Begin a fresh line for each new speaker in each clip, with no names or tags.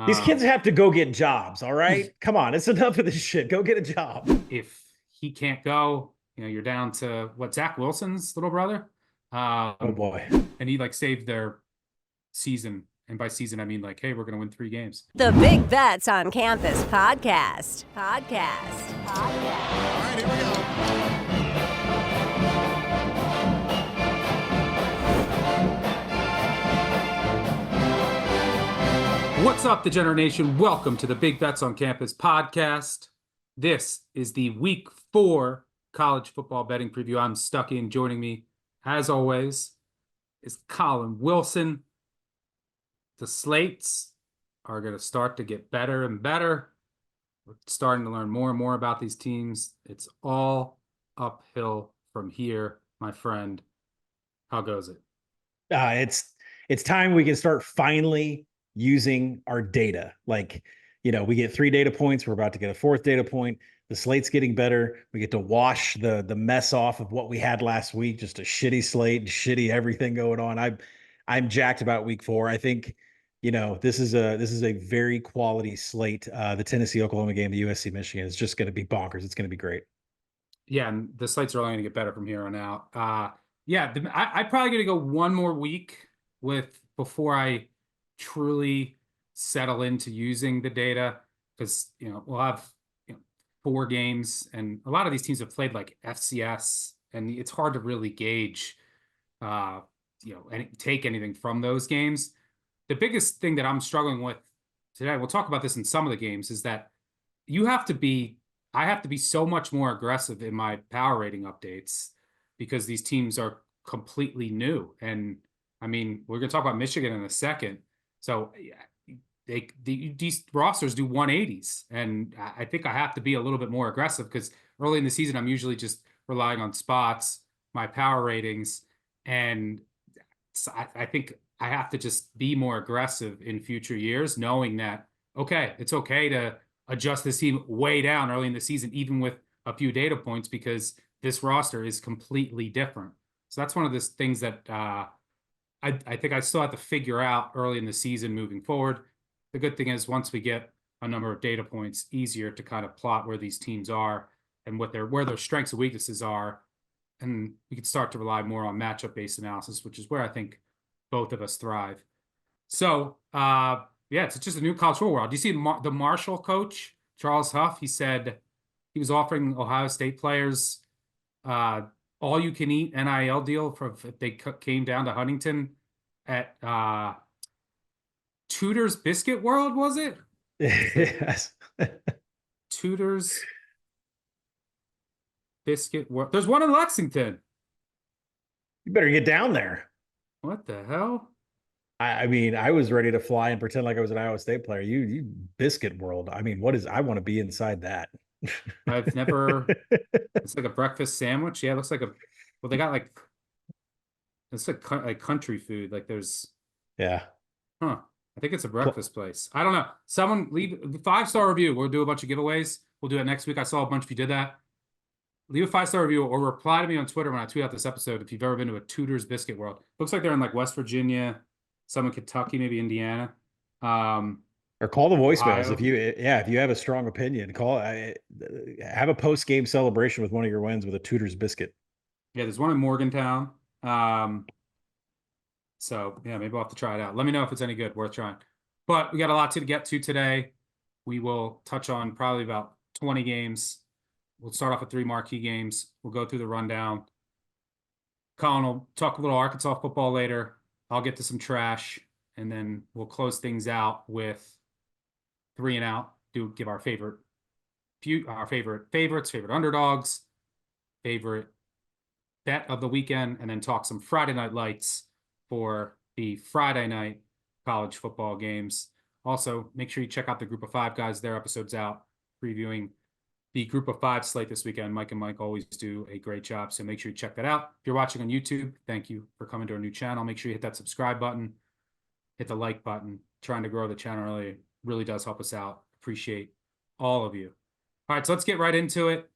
These kids
Um,
have to go get jobs, all right? Come on, it's enough of this shit. Go get a job.
if he can't go, you're down to Zach Wilson's little brother.
Oh
Um,
boy.
and he saved their season. And by season, I mean hey, we're going to win 3 games.
The Big Bets on Campus podcast.
All right, here we go.
What's up, Degenerate Nation? Welcome to the Big Bets on Campus podcast. This is the Week 4 college football betting preview. I'm stuck in. Joining me, as always, is Colin Wilson. The slates are going to start to get better and better. We're starting to learn more and more about these teams. It's all uphill from here, my friend. How goes it?
It's time we can start finally using our data. We get 3 data points. We're about to get a 4th data point. The slate's getting better. We get to wash the mess off of what we had last week. Just a shitty slate, shitty everything going on. I'm jacked about Week 4. I think this is a very quality slate. The Tennessee-Oklahoma game, the USC Michigan is just going to be bonkers. It's going to be great.
Yeah, and the slates are only going to get better from here on out. I'm probably going to go one more week before I truly settle into using the data, because we'll have 4 games, and a lot of these teams have played like FCS, and it's hard to really gauge, and take anything from those games. The biggest thing that I'm struggling with today, we'll talk about this in some of the games, is that I have to be so much more aggressive in my power rating updates because these teams are completely new. And I mean, we're going to talk about Michigan in a second. So these rosters do 180s. And I think I have to be a little bit more aggressive because early in the season, I'm usually just relying on spots, my power ratings. And I think I have to just be more aggressive in future years, knowing that, okay, it's okay to adjust this team way down early in the season, even with a few data points, because this roster is completely different. So that's one of the things that I think I still have to figure out early in the season moving forward. The good thing is once we get a number of data points, easier to kind of plot where these teams are and where their strengths and weaknesses are. And we can start to rely more on matchup-based analysis, which is where I think both of us thrive. So, it's just a new college football world. Do you see the Marshall coach, Charles Huff? He said he was offering Ohio State players all-you-can-eat NIL deal if they came down to Huntington at Tudor's Biscuit World, was it?
Yes.
Tudor's Biscuit World. There's one in Lexington.
You better get down there.
What the hell?
I mean, I was ready to fly and pretend like I was an Iowa State player. You Biscuit World. I mean, I want to be inside that.
I've never. It's like a breakfast sandwich. Yeah, it looks like they got it's like country food. Like there's.
Yeah.
Huh. I think it's a breakfast place. I don't know. Someone leave a 5-star review. We'll do a bunch of giveaways. We'll do it next week. I saw a bunch of you did that. Leave a 5-star review or reply to me on Twitter when I tweet out this episode if you've ever been to a Tudor's Biscuit World. Looks like they're in West Virginia, some in Kentucky, maybe Indiana.
Or call the voicemails
Ohio.
if you have a strong opinion. Have a post-game celebration with one of your wins with a Tudor's biscuit.
Yeah, there's one in Morgantown. So yeah, maybe I'll have to try it out. Let me know if it's any good, worth trying. But we got a lot to get to today. We will touch on probably about 20 games. We'll start off with 3 marquee games. We'll go through the rundown. Colin will talk a little Arkansas football later. I'll get to some trash, and then we'll close things out with 3 and out. Give our favorite favorites, favorite underdogs, favorite bet of the weekend, and then talk some Friday night lights for the Friday night college football games. Also, make sure you check out the Group of 5 guys. Their episode's out previewing the Group of 5 slate this weekend. Mike and Mike always do a great job, so make sure you check that out. If you're watching on YouTube, thank you for coming to our new channel. Make sure you hit that subscribe button, hit the like button. Trying to grow the channel really does help us out. Appreciate all of you. All right, so let's get right into it.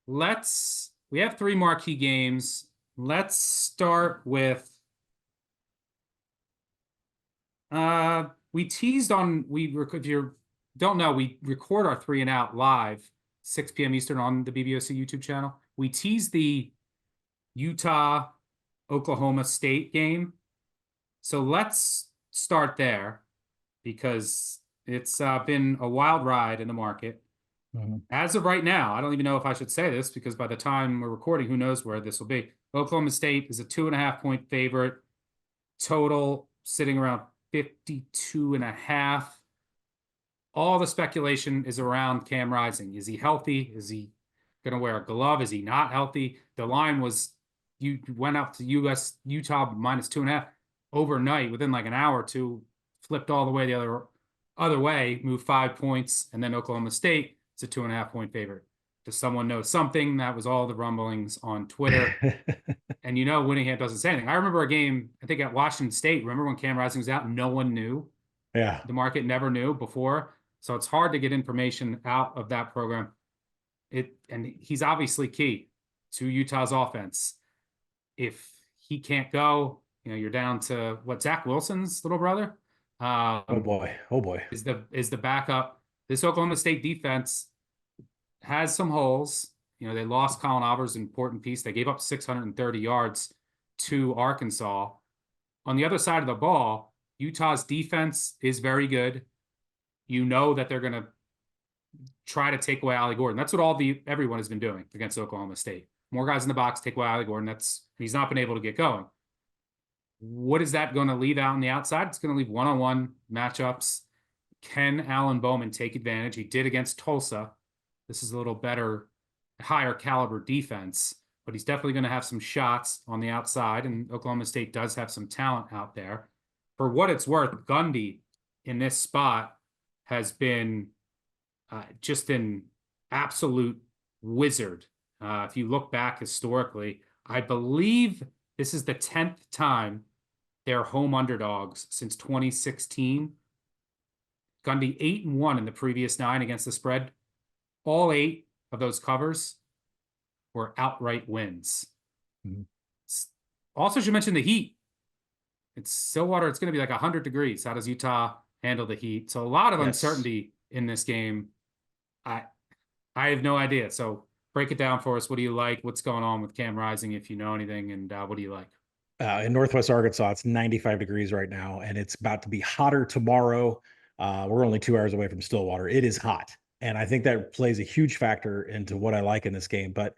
We have 3 marquee games. Let's start with we teased on, if you don't know, we record our 3 and Out live, 6 p.m. Eastern on the BBOC YouTube channel. We teased the Utah Oklahoma State game. So let's start there because it's been a wild ride in the market. As of right now, I don't even know if I should say this because by the time we're recording, who knows where this will be. Oklahoma State is a 2.5-point favorite. Total sitting around 52.5. All the speculation is around Cam Rising. Is he healthy? Is he going to wear a glove? Is he not healthy? The line was, you went up to Utah -2.5 overnight within like an hour or two, flipped all the way the other way, moved 5 points, and then Oklahoma State is a 2.5-point favorite. Does someone know something? That was all the rumblings on Twitter. And Winningham doesn't say anything. I remember a game, I think at Washington State. Remember when Cam Rising was out? No one knew.
Yeah.
The market never knew before. So it's hard to get information out of that program. And he's obviously key to Utah's offense. If he can't go, you're down to Zach Wilson's little brother.
Oh boy.
Is the backup. This Oklahoma State defense has some holes. They lost Colin Aubur's important piece. They gave up 630 yards to Arkansas. On the other side of the ball, Utah's defense is very good. That they're going to try to take away Ollie Gordon. That's what everyone has been doing against Oklahoma State. More guys in the box, take away Ollie Gordon. He's not been able to get going. What is that going to leave out on the outside? It's going to leave one-on-one matchups. Can Alan Bowman take advantage? He did against Tulsa. This is a little better, higher caliber defense, but he's definitely going to have some shots on the outside, and Oklahoma State does have some talent out there. For what it's worth, Gundy in this spot has been just an absolute wizard. If you look back historically, I believe this is the 10th time they're home underdogs since 2016. Gundy 8-1 in the previous 9 against the spread. All 8 of those covers were outright wins. Also should mention the heat. It's Stillwater. It's going to be like 100 degrees. How does Utah handle the heat? So a lot of uncertainty in this game. I have no idea. So break it down for us. What do you like? What's going on with Cam Rising, if you know anything, and what do you like?
In Northwest Arkansas, it's 95 degrees right now, and it's about to be hotter tomorrow. We're only 2 hours away from Stillwater. It is hot, and I think that plays a huge factor into what I like in this game. But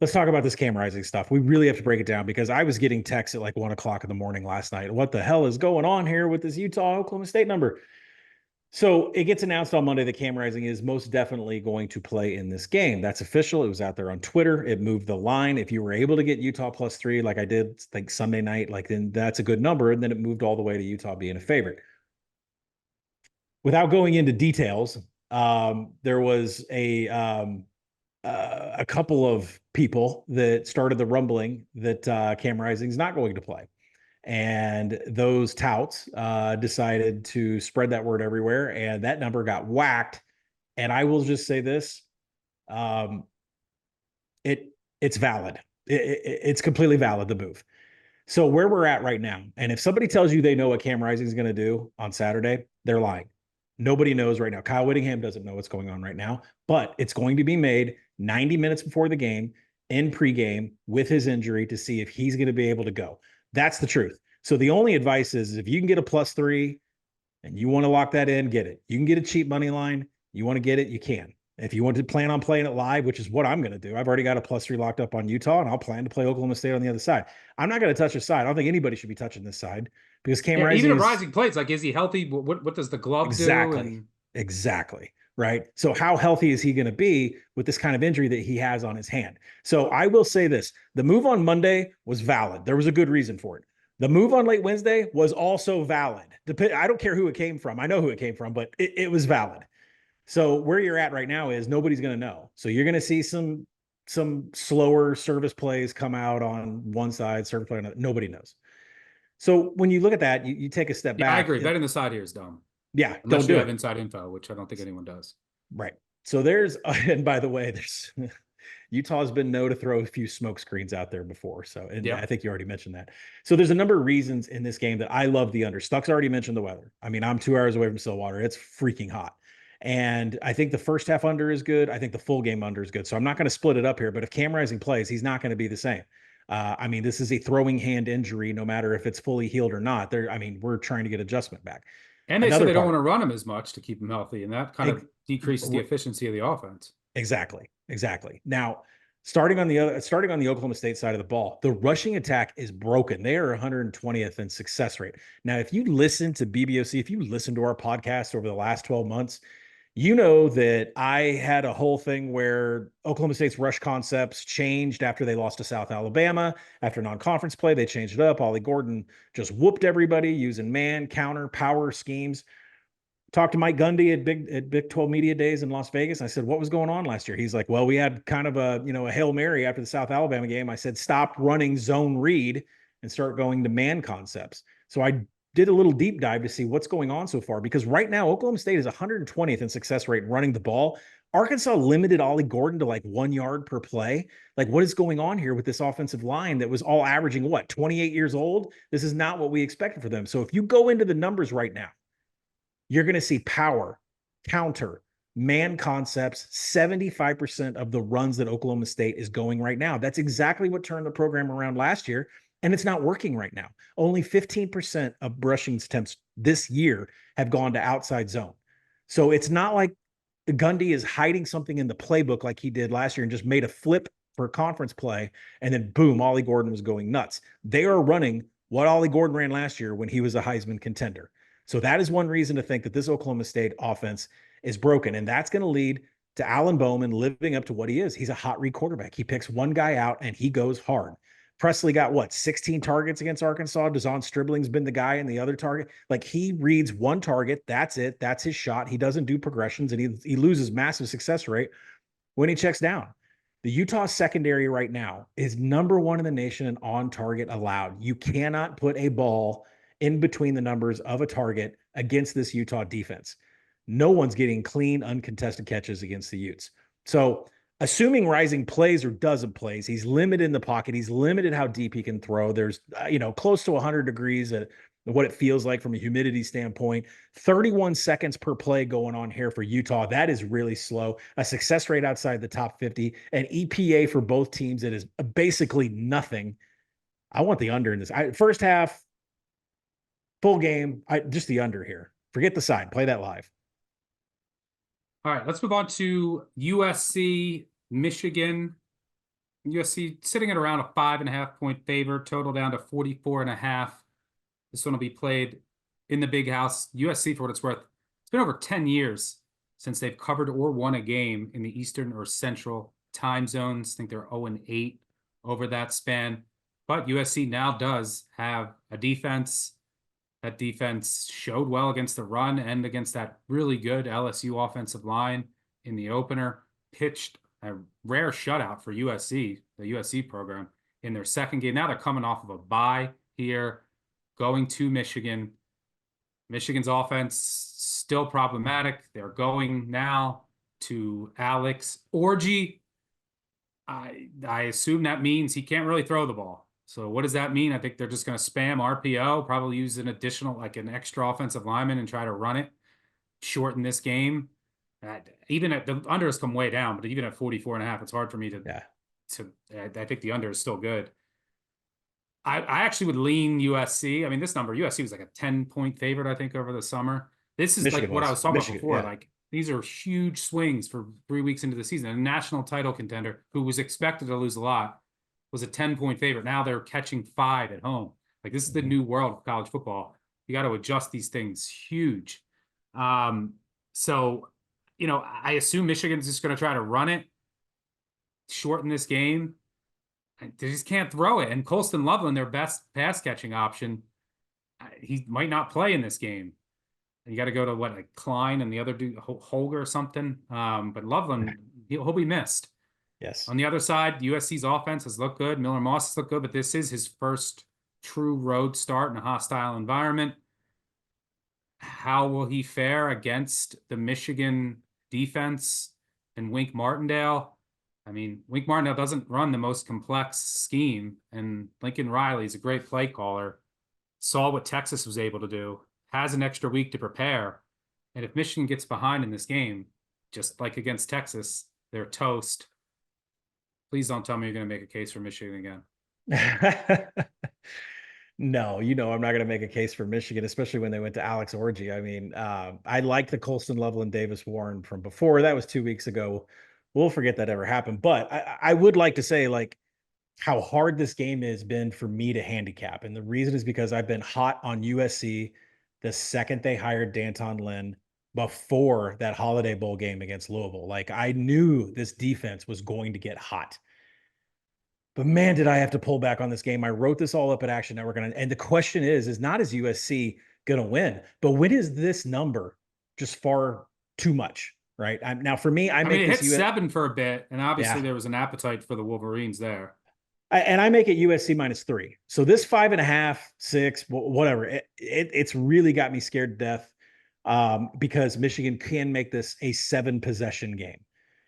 let's talk about this Cam Rising stuff. We really have to break it down because I was getting texts at like 1 o'clock in the morning last night. What the hell is going on here with this Utah Oklahoma State number? So it gets announced on Monday that Cam Rising is most definitely going to play in this game. That's official. It was out there on Twitter. It moved the line. If you were able to get Utah +3, like I did, like Sunday night, then that's a good number. And then it moved all the way to Utah being a favorite. Without going into details, there was a couple of people that started the rumbling that Cam Rising is not going to play. And those touts decided to spread that word everywhere, and that number got whacked. And I will just say this: it's valid. It's completely valid, the move. So where we're at right now, and if somebody tells you they know what Cam Rising is going to do on Saturday, they're lying. Nobody knows right now. Kyle Whittingham doesn't know what's going on right now, but it's going to be made 90 minutes before the game in pregame with his injury to see if he's going to be able to go. That's the truth. So the only advice is if you can get a +3 and you want to lock that in, get it. You can get a cheap money line. You want to get it, you can. If you want to plan on playing it live, which is what I'm going to do, I've already got a +3 locked up on Utah, and I'll plan to play Oklahoma State on the other side. I'm not going to touch a side. I don't think anybody should be touching this side because Cam Rising
even if Rising plays, like, is he healthy? What does the glove do?
Exactly. Right. So how healthy is he going to be with this kind of injury that he has on his hand? So I will say this: the move on Monday was valid. There was a good reason for it. The move on late Wednesday was also valid. I don't care who it came from. I know who it came from, but it was valid. So where you're at right now is nobody's going to know. So you're going to see some slower service plays come out on one side, service play on another. Nobody knows. So when you look at that, you take a step back.
I agree. Betting the side here is dumb.
Yeah.
Unless
don't do
you have
it.
inside info, which I don't think anyone does.
Right. So and by the way, Utah's been known to throw a few smoke screens out there before. So, and
Yeah.
I think you already mentioned that. So there's a number of reasons in this game that I love the under. Stuck's already mentioned the weather. I mean, I'm 2 hours away from Stillwater. It's freaking hot. And I think the first half under is good. I think the full game under is good. So I'm not going to split it up here, but if Cam Rising plays, he's not going to be the same. I mean, this is a throwing hand injury, no matter if it's fully healed or not. I mean, we're trying to get adjustment back.
And they said
Another
they don't
part,
want to run him as much to keep him healthy, and that kind of decreases the efficiency of the offense.
Exactly. Now, starting on the Oklahoma State side of the ball, the rushing attack is broken. They are 120th in success rate. Now, if you listen to BBOC, if you listen to our podcast over the last 12 months, you know that I had a whole thing where Oklahoma State's rush concepts changed after they lost to South Alabama. After non-conference play, they changed it up. Ollie Gordon just whooped everybody using man, counter, power schemes. Talked to Mike Gundy at Big 12 Media Days in Las Vegas. I said, what was going on last year? He's like, well, we had kind of a Hail Mary after the South Alabama game. I said, stop running zone read and start going to man concepts. So I did a little deep dive to see what's going on so far, because right now Oklahoma State is 120th in success rate running the ball. Arkansas limited Ollie Gordon to like 1 yard per play. Like, what is going on here with this offensive line that was all averaging 28 years old? This is not what we expected for them. So if you go into the numbers right now, you're going to see power, counter, man concepts, 75% of the runs that Oklahoma State is going right now. That's exactly what turned the program around last year. And it's not working right now. Only 15% of rushing attempts this year have gone to outside zone. So it's not like Gundy is hiding something in the playbook like he did last year and just made a flip for conference play. And then boom, Ollie Gordon was going nuts. They are running what Ollie Gordon ran last year when he was a Heisman contender. So that is one reason to think that this Oklahoma State offense is broken. And that's going to lead to Alan Bowman living up to what he is. He's a hot read quarterback. He picks one guy out and he goes hard. Presley got 16 targets against Arkansas. Dazon Stribling's been the guy in the other target. Like, he reads one target. That's it. That's his shot. He doesn't do progressions, and he loses massive success rate when he checks down. The Utah secondary right now is number 1 in the nation in on target allowed. You cannot put a ball in between the numbers of a target against this Utah defense. No one's getting clean, uncontested catches against the Utes. So assuming Rising plays or doesn't plays, he's limited in the pocket. He's limited how deep he can throw. There's, close to 100 degrees at what it feels like from a humidity standpoint. 31 seconds per play going on here for Utah. That is really slow. A success rate outside the top 50. An EPA for both teams that is basically nothing. I want the under in this. First half, full game, just the under here. Forget the side. Play that live.
All right, let's move on to USC, Michigan. USC sitting at around a 5.5 point favor, total down to 44.5. This one will be played in the Big House. USC, for what it's worth, it's been over 10 years since they've covered or won a game in the Eastern or Central time zones. I think they're 0-8 over that span. But USC now does have a defense. That defense showed well against the run and against that really good LSU offensive line in the opener. Pitched a rare shutout for USC, the USC program, in their second game. Now they're coming off of a bye here, going to Michigan. Michigan's offense still problematic. They're going now to Alex Orji. I assume that means he can't really throw the ball. So what does that mean? I think they're just going to spam RPO, probably use an additional, an extra offensive lineman and try to run it, shorten this game. Even at the under has come way down, but even at 44.5, it's hard for me to. I think the under is still good. I actually would lean USC. I mean, this number, USC was like a 10-point favorite, I think, over the summer. This is Michigan, like what I was talking about before. Yeah. Like, these are huge swings for 3 weeks into the season. A national title contender who was expected to lose a lot was a 10-point favorite. Now they're catching 5 at home. Like, this is the new world of college football. You got to adjust these things huge. So, I assume Michigan's just going to try to run it, shorten this game. They just can't throw it. And Colston Loveland, their best pass catching option, he might not play in this game. You got to go to Klein and the other dude, Holger or something. But Loveland, he'll be missed.
Yes.
On the other side, USC's offense has looked good. Miller Moss has looked good, but this is his first true road start in a hostile environment. How will he fare against the Michigan defense and Wink Martindale? I mean, Wink Martindale doesn't run the most complex scheme, and Lincoln Riley's a great play caller. Saw what Texas was able to do, has an extra week to prepare. And if Michigan gets behind in this game, just like against Texas, they're toast. Please don't tell me you're going to make a case for Michigan again.
No, I'm not going to make a case for Michigan, especially when they went to Alex Orji. I mean, I like the Colston, Loveland, Davis, Warren from before. That was 2 weeks ago. We'll forget that ever happened. But I would like to say, like, how hard this game has been for me to handicap. And the reason is because I've been hot on USC the second they hired Danton Lynn before that Holiday Bowl game against Louisville. Like, I knew this defense was going to get hot. But man, did I have to pull back on this game. I wrote this all up at Action Network. And the question is not is USC going to win, but when is this number just far too much, right? Now, for me, I
mean, it
this
hit 7 for a bit, and obviously
Yeah.
there was an appetite for the Wolverines there.
And I make it USC -3. So this 5.5, 6, whatever, it's really got me scared to death because Michigan can make this a 7-possession game.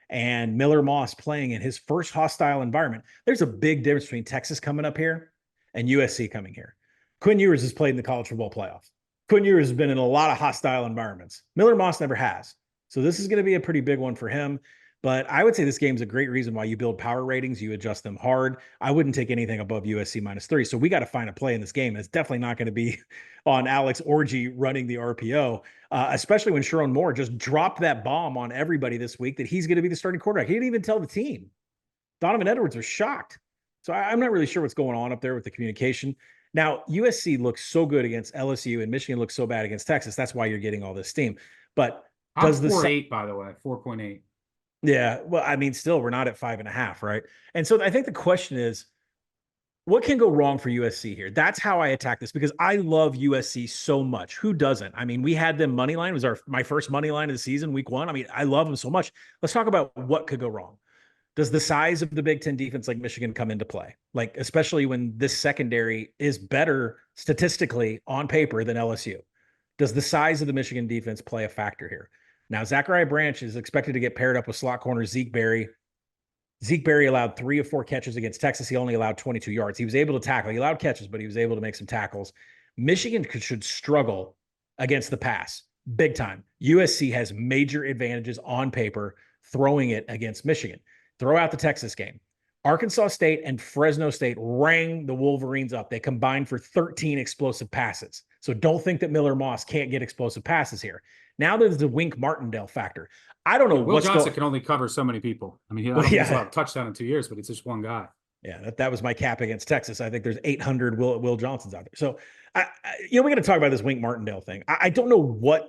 And Miller Moss playing in his first hostile environment. There's a big difference between Texas coming up here and USC coming here. Quinn Ewers has played in the college football playoff. Quinn Ewers has been in a lot of hostile environments. Miller Moss never has. So this is going to be a pretty big one for him. But I would say this game's a great reason why you build power ratings. You adjust them hard. I wouldn't take anything above USC -3. So we got to find a play in this game. And it's definitely not going to be on Alex Orji running the RPO, especially when Sharon Moore just dropped that bomb on everybody this week that he's going to be the starting quarterback. He didn't even tell the team. Donovan Edwards was shocked. So I'm not really sure what's going on up there with the communication. Now, USC looks so good against LSU and Michigan looks so bad against Texas. That's why you're getting all this steam. But does
I'm 4.8, by the way, 4.8.
Yeah. Well, I mean, still, we're not at 5.5, right? And so I think the question is, what can go wrong for USC here? That's how I attack this because I love USC so much. Who doesn't? I mean, we had them money line. It was my first money line of the season, week 1. I mean, I love them so much. Let's talk about what could go wrong. Does the size of the Big Ten defense like Michigan come into play? Like, especially when this secondary is better statistically on paper than LSU. Does the size of the Michigan defense play a factor here? Now, Zachariah Branch is expected to get paired up with slot corner Zeke Berry. Zeke Berry allowed 3 of 4 catches against Texas. He only allowed 22 yards. He was able to tackle. He allowed catches, but he was able to make some tackles. Michigan should struggle against the pass big time. USC has major advantages on paper throwing it against Michigan. Throw out the Texas game. Arkansas State and Fresno State rang the Wolverines up. They combined for 13 explosive passes. So don't think that Miller Moss can't get explosive passes here. Now there's the Wink Martindale factor. I don't know.
Will Johnson can only cover so many people. I mean, he'll have a touchdown in 2 years, but it's just one guy.
Yeah, that was my cap against Texas. I think there's 800 Will Johnsons out there. So, we got to talk about this Wink Martindale thing. I don't know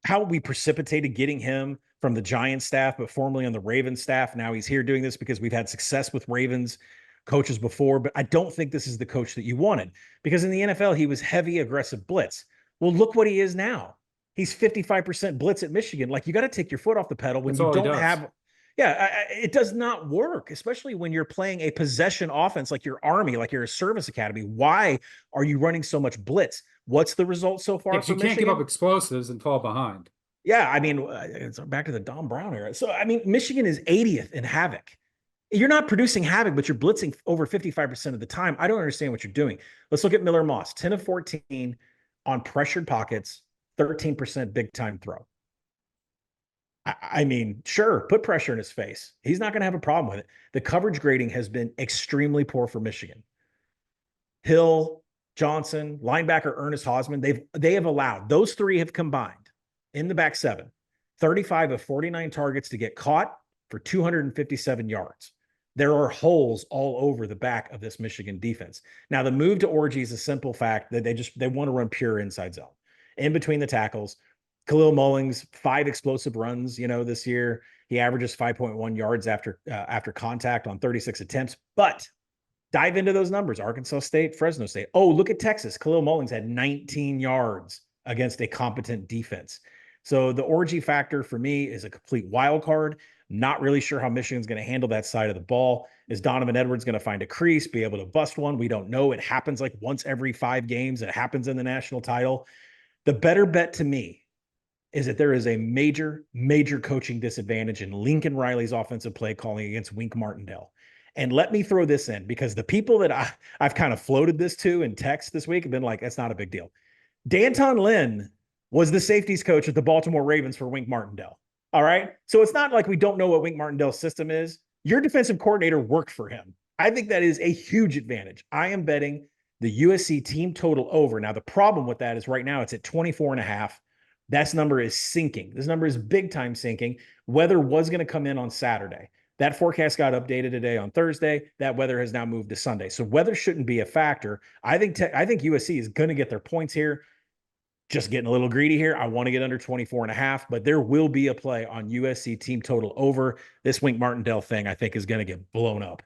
how we precipitated getting him from the Giants staff, but formerly on the Ravens staff. Now he's here doing this because we've had success with Ravens coaches before, but I don't think this is the coach that you wanted because in the NFL, he was heavy, aggressive blitz. Well, look what he is now. He's 55% blitz at Michigan. Like, you got to take your foot off the pedal when you don't have. Yeah, it does not work, especially when you're playing a possession offense like your Army, like you're a service academy. Why are you running so much blitz? What's the result so far?
If you can't give up explosives and fall behind.
Yeah, I mean, it's back to the Don Brown era. So, I mean, Michigan is 80th in havoc. You're not producing havoc, but you're blitzing over 55% of the time. I don't understand what you're doing. Let's look at Miller Moss, 10 of 14 on pressured pockets, 13% big time throw. I mean, sure, put pressure in his face. He's not going to have a problem with it. The coverage grading has been extremely poor for Michigan. Hill, Johnson, linebacker Ernest Hausman, they have allowed, those 3 have combined in the back 7, 35 of 49 targets to get caught for 257 yards. There are holes all over the back of this Michigan defense. Now, the move to Orji is a simple fact that they want to run pure inside zone. In between the tackles, Khalil Mullings, 5 explosive runs, this year. He averages 5.1 yards after contact on 36 attempts. But dive into those numbers. Arkansas State, Fresno State. Oh, look at Texas. Khalil Mullings had 19 yards against a competent defense. So the Orji factor for me is a complete wild card. Not really sure how Michigan's going to handle that side of the ball. Is Donovan Edwards going to find a crease, be able to bust one? We don't know. It happens like once every 5 games. It happens in the national title. The better bet to me is that there is a major, major coaching disadvantage in Lincoln Riley's offensive play calling against Wink Martindale. And let me throw this in, because the people that I've kind of floated this to in text this week have been like, that's not a big deal. Danton Lynn was the safeties coach at the Baltimore Ravens for Wink Martindale. All right. So it's not like we don't know what Wink Martindale's system is. Your defensive coordinator worked for him. I think that is a huge advantage. I am betting the USC team total over. Now, the problem with that is right now it's at 24.5. That number is sinking. This number is big time sinking. Weather was going to come in on Saturday. That forecast got updated today on Thursday. That weather has now moved to Sunday. So weather shouldn't be a factor. I think USC is going to get their points here. Just getting a little greedy here. I want to get under 24.5, but there will be a play on USC team total over. This Wink Martindale thing, I think, is going to get blown up.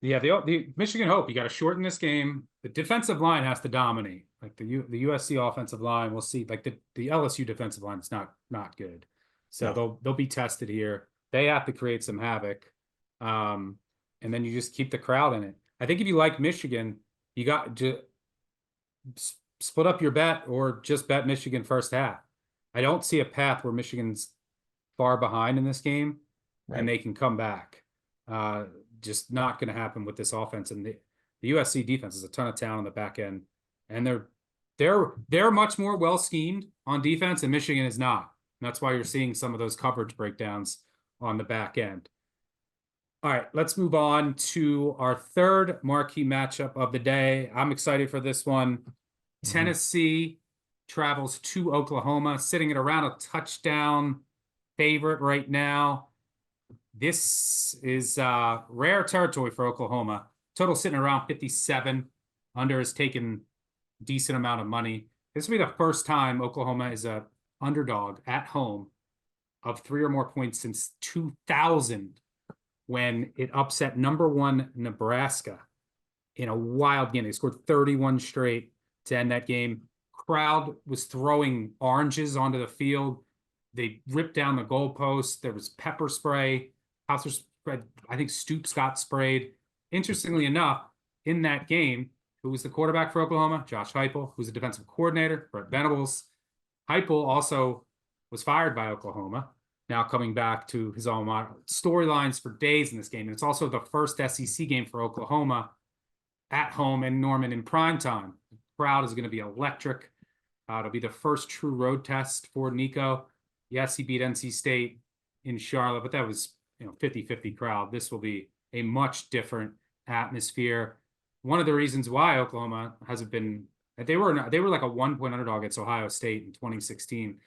Yeah, the Michigan hope, you got to shorten this game. The defensive line has to dominate. Like the USC offensive line, we'll see. Like the LSU defensive line is not good. So
No.
they'll be tested here. They have to create some havoc. And then you just keep the crowd in it. I think if you like Michigan, you got to split up your bet or just bet Michigan first half. I don't see a path where Michigan's far behind in this game and they can come back. Just not going to happen with this offense. And the USC defense is a ton of talent on the back end, and they're much more well schemed on defense, and Michigan is not. And that's why you're seeing some of those coverage breakdowns on the back end. All right, let's move on to our third marquee matchup of the day. I'm excited for this one. Tennessee travels to Oklahoma, sitting at around a touchdown favorite right now. This is rare territory for Oklahoma. Total sitting around 57. Under has taken a decent amount of money. This will be the first time Oklahoma is a underdog at home of 3 or more points since 2000, when it upset #1 Nebraska in a wild game. They scored 31 straight to end that game. Crowd was throwing oranges onto the field. They ripped down the goalpost. There was pepper spray. Hauser spread. I think Stoops got sprayed. Interestingly enough, in that game, who was the quarterback for Oklahoma? Josh Heupel, who's the defensive coordinator. Brett Venables. Heupel also was fired by Oklahoma, now coming back to his alma mater. Storylines for days in this game. And it's also the first SEC game for Oklahoma at home in Norman in prime time. The crowd is going to be electric. It'll be the first true road test for Nico. Yes, he beat NC State in Charlotte, but that was 50-50 crowd. This will be a much different atmosphere. One of the reasons why Oklahoma hasn't been, they were like a 1-point underdog against Ohio State in 2016.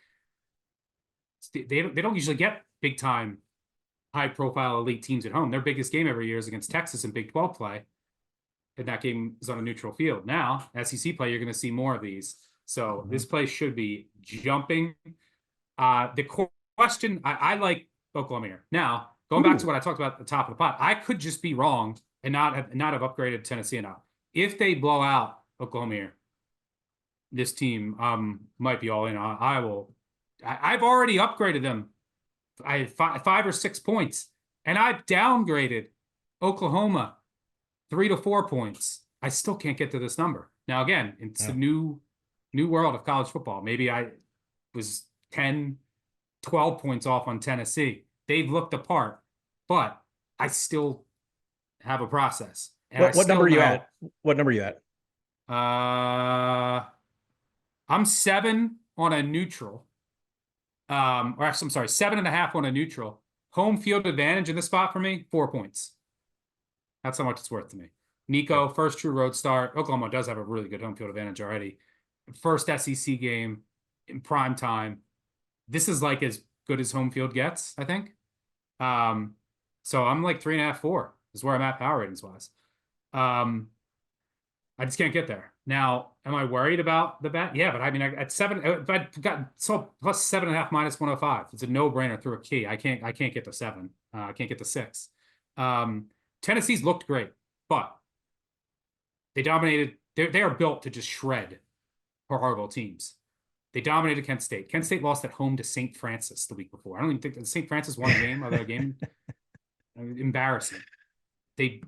They don't usually get big time, high profile elite teams at home. Their biggest game every year is against Texas in Big 12 play, and that game is on a neutral field. Now SEC play, you're going to see more of these. So this play should be jumping. The question, I like Oklahoma here. Now, going back to what I talked about at the top of the pot, I could just be wrong and not have upgraded Tennessee enough. If they blow out Oklahoma here, this team might be all in. I've already upgraded them. I had 5 or 6 points, and I've downgraded Oklahoma 3 to 4 points. I still can't get to this number. Now, again, it's the new world of college football. Maybe I was 10, 12 points off on Tennessee. They've looked apart, but I still have a process. And
what number are you at? What number are you at?
I'm 7 on a neutral. Or actually, I'm sorry, 7.5 on a neutral. Home field advantage in this spot for me, 4 points. That's how much it's worth to me. Nico, first true road start. Oklahoma does have a really good home field advantage already. First SEC game in prime time. This is like as good as home field gets, I think. So I'm like 3.5, 4 is where I'm at power ratings wise. I just can't get there. Now, am I worried about the bet? Yeah, but I mean, at 7, if I got so plus 7.5 minus 105, it's a no-brainer through a key. I can't get to 7. I can't get to 6. Tennessee's looked great, but they dominated. They are built to just shred horrible teams. They dominated Kent State. Kent State lost at home to St. Francis the week before. I don't even think that St. Francis won a game. Other game, embarrassing. They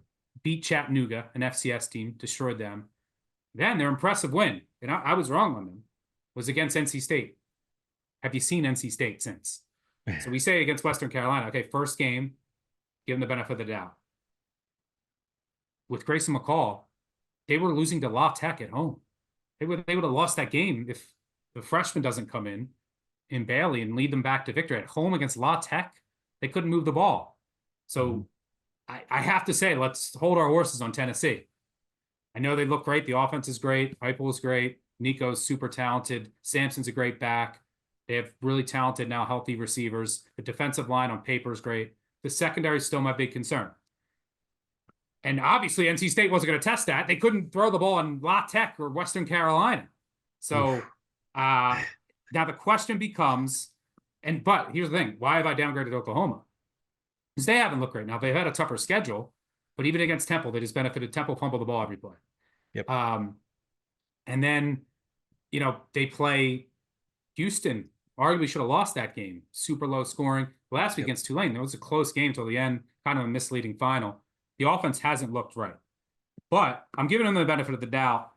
beat Chattanooga, an FCS team, destroyed them. Then their impressive win, and I was wrong on them. was against NC State. Have you seen NC State since? So we say against Western Carolina, okay, first game, give them the benefit of the doubt. With Grayson McCall, they were losing to La Tech at home. They would have lost that game if the freshman doesn't come in Bailey and lead them back to victory. At home against La Tech, they couldn't move the ball. So I have to say, let's hold our horses on Tennessee. I know they look great. The offense is great. Heupel is great. Nico's super talented. Sampson's a great back. They have really talented, now healthy receivers. The defensive line on paper is great. The secondary is still my big concern. And obviously, NC State wasn't going to test that. They couldn't throw the ball in La Tech or Western Carolina. So now the question becomes, but here's the thing. Why have I downgraded Oklahoma? Because they haven't looked great. Now, they've had a tougher schedule, but even against Temple, they just benefited. Temple fumbled the ball every play.
Yep.
And then, they play Houston. Arguably should have lost that game. Super low scoring. Last week against Tulane, it was a close game till the end, kind of a misleading final. The offense hasn't looked right. But I'm giving them the benefit of the doubt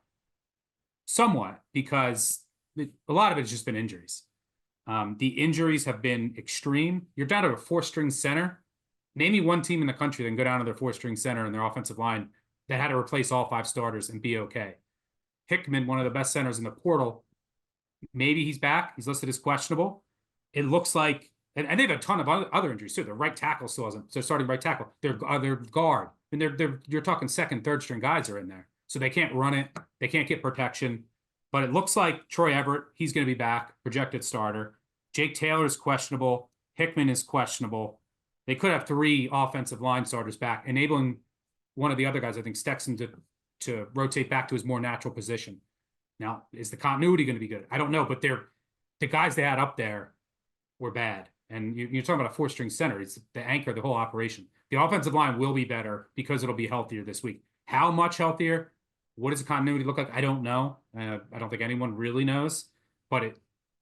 somewhat because a lot of it's just been injuries. The injuries have been extreme. You're down to a 4-string center. Name me one team in the country that can go down to their 4-string center and their offensive line that had to replace all 5 starters and be okay. Hickman, one of the best centers in the portal, maybe he's back. He's listed as questionable. It looks like, and they have a ton of other injuries too. Their right tackle still hasn't. They're starting right tackle. Their guard, and you're talking 2nd, 3rd-string guys are in there, so they can't run it. They can't get protection. But it looks like Troy Everett, he's going to be back, projected starter. Jake Taylor is questionable. Hickman is questionable. They could have 3 offensive line starters back, enabling one of the other guys, I think Stetson, to rotate back to his more natural position. Now, is the continuity going to be good? I don't know, but the guys they had up there were bad. And you're talking about a 4-string center. It's the anchor of the whole operation. The offensive line will be better because it'll be healthier this week. How much healthier? What does the continuity look like? I don't know. I don't think anyone really knows, but it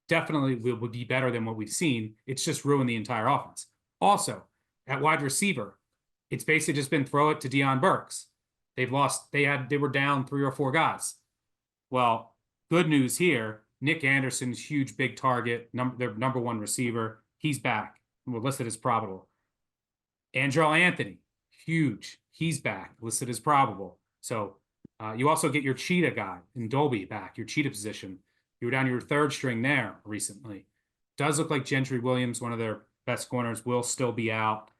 definitely will be better than what we've seen. It's just ruined the entire offense. Also, at wide receiver, it's basically just been throw it to Deion Burks. They were down 3 or 4 guys. Well, good news here. Nick Anderson's huge, big target, their number 1 receiver. He's back. We're listed as probable. Andrell Anthony, huge. He's back, listed as probable. So you also get your cheetah guy in Dolby back, your cheetah position. You were down your 3rd string there recently. Does look like Gentry Williams, one of their best corners, will still be out.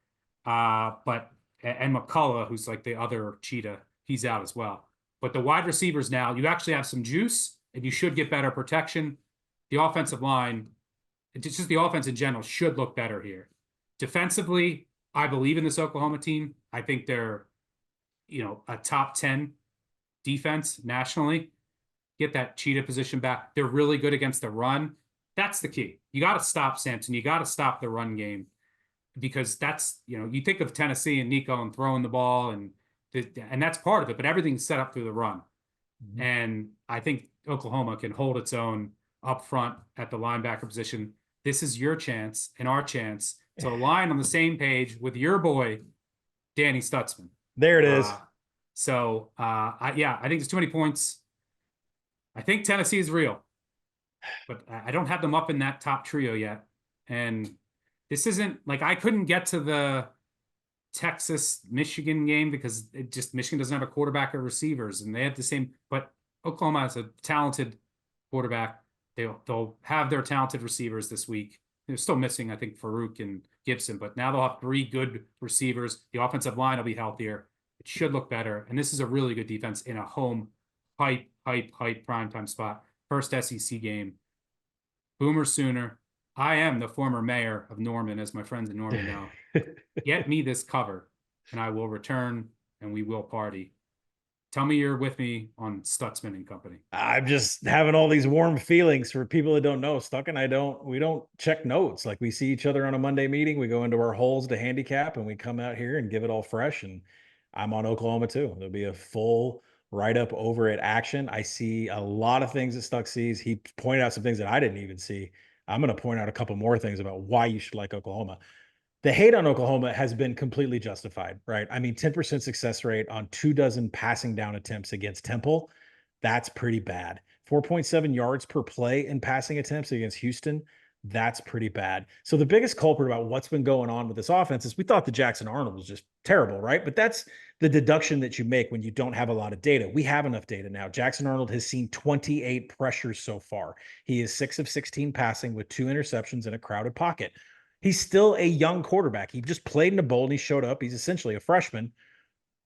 And McCullough, who's like the other cheetah, he's out as well. But the wide receivers now, you actually have some juice, and you should get better protection. The offensive line, it's just the offense in general, should look better here. Defensively, I believe in this Oklahoma team. I think they're, a top 10 defense nationally. Get that cheetah position back. They're really good against the run. That's the key. You got to stop Sampson. You got to stop the run game because that's, you think of Tennessee and Nico and throwing the ball and that's part of it, but everything's set up through the run. Mm-hmm. And I think Oklahoma can hold its own up front at the linebacker position. This is your chance and our chance to align on the same page with your boy, Danny Stutzman.
There it is.
I think there's too many points. I think Tennessee is real, but I don't have them up in that top trio yet. And this isn't like I couldn't get to the Texas-Michigan game because Michigan doesn't have a quarterback or receivers, and they have the same. But Oklahoma has a talented quarterback. They'll have their talented receivers this week. They're still missing, I think, Farouk and Gibson, but now they'll have 3 good receivers. The offensive line will be healthier. It should look better, and this is a really good defense in a home hype primetime spot. First SEC game. Boomer Sooner. I am the former mayor of Norman, as my friends in Norman know. Get me this cover, and I will return, and we will party. Tell me you're with me on Stutzman and company.
I'm just having all these warm feelings for people that don't know. Stuck and we don't check notes. Like we see each other on a Monday meeting. We go into our holes to handicap, and we come out here and give it all fresh. And I'm on Oklahoma too. There'll be a full write-up over at Action. I see a lot of things that Stuck sees. He pointed out some things that I didn't even see. I'm going to point out a couple more things about why you should like Oklahoma. The hate on Oklahoma has been completely justified, right? I mean, 10% success rate on 24 passing down attempts against Temple. That's pretty bad. 4.7 yards per play in passing attempts against Houston. That's pretty bad. So the biggest culprit about what's been going on with this offense is we thought the Jackson Arnold was just terrible, right? But that's the deduction that you make when you don't have a lot of data. We have enough data now. Jackson Arnold has seen 28 pressures so far. He is 6 of 16 passing with 2 interceptions in a crowded pocket. He's still a young quarterback. He just played in a bowl and he showed up. He's essentially a freshman.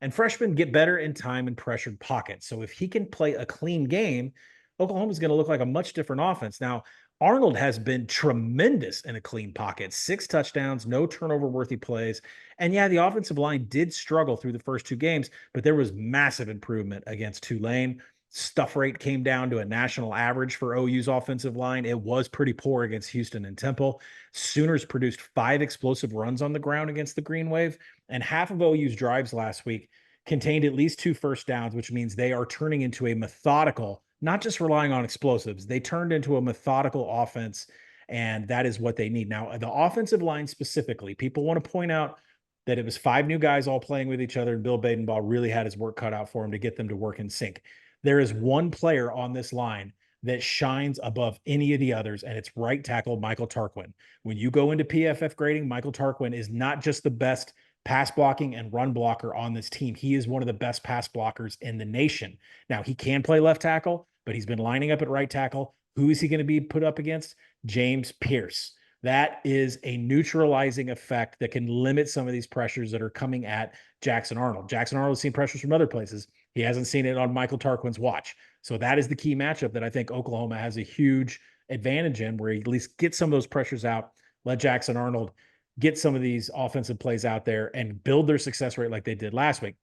And freshmen get better in time in pressured pockets. So if he can play a clean game, Oklahoma's going to look like a much different offense. Now, Arnold has been tremendous in a clean pocket, 6 touchdowns, no turnover worthy plays. And yeah, the offensive line did struggle through the first 2 games, but there was massive improvement against Tulane. Stuff rate came down to a national average for OU's offensive line. It was pretty poor against Houston and Temple. Sooners produced 5 explosive runs on the ground against the Green Wave, and half of OU's drives last week contained at least 2 first downs, which means they are turning into a methodical, not just relying on explosives. They turned into a methodical offense, and that is what they need. Now, the offensive line specifically, people want to point out that it was 5 new guys all playing with each other, and Bill Badenbaugh really had his work cut out for him to get them to work in sync. There is one player on this line that shines above any of the others, and it's right tackle Michael Tarquin. When you go into PFF grading, Michael Tarquin is not just the best pass blocking and run blocker on this team. He is one of the best pass blockers in the nation. Now, he can play left tackle, but he's been lining up at right tackle. Who is he going to be put up against? James Pierce. That is a neutralizing effect that can limit some of these pressures that are coming at Jackson Arnold. Jackson Arnold has seen pressures from other places. He hasn't seen it on Michael Tarquin's watch. So that is the key matchup that I think Oklahoma has a huge advantage in, where he at least gets some of those pressures out, let Jackson Arnold get some of these offensive plays out there and build their success rate like they did last week.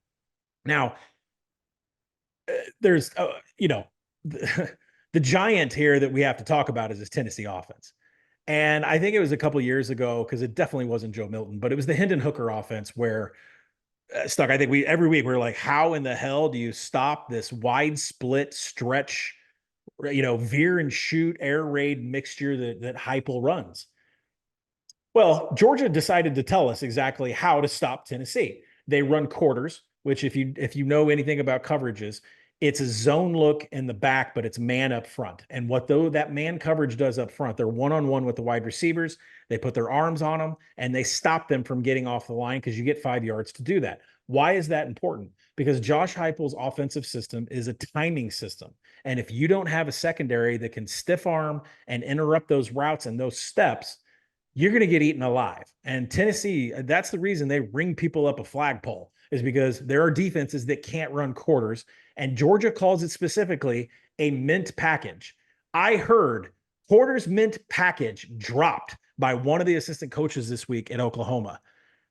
Now, there's, the giant here that we have to talk about is this Tennessee offense. And I think it was a couple of years ago, because it definitely wasn't Joe Milton, but it was the Hendon Hooker offense where Stuck. I think every week we're like, how in the hell do you stop this wide split stretch, veer and shoot air raid mixture that Heupel runs? Well, Georgia decided to tell us exactly how to stop Tennessee. They run quarters, which if you know anything about coverages, it's a zone look in the back, but it's man up front. And what that man coverage does up front, they're one-on-one with the wide receivers. They put their arms on them and they stop them from getting off the line, because you get 5 yards to do that. Why is that important? Because Josh Heupel's offensive system is a timing system. And if you don't have a secondary that can stiff arm and interrupt those routes and those steps, you're going to get eaten alive. And Tennessee, that's the reason they ring people up a flagpole, is because there are defenses that can't run quarters. And Georgia calls it specifically a mint package. I heard quarters mint package dropped by one of the assistant coaches this week at Oklahoma.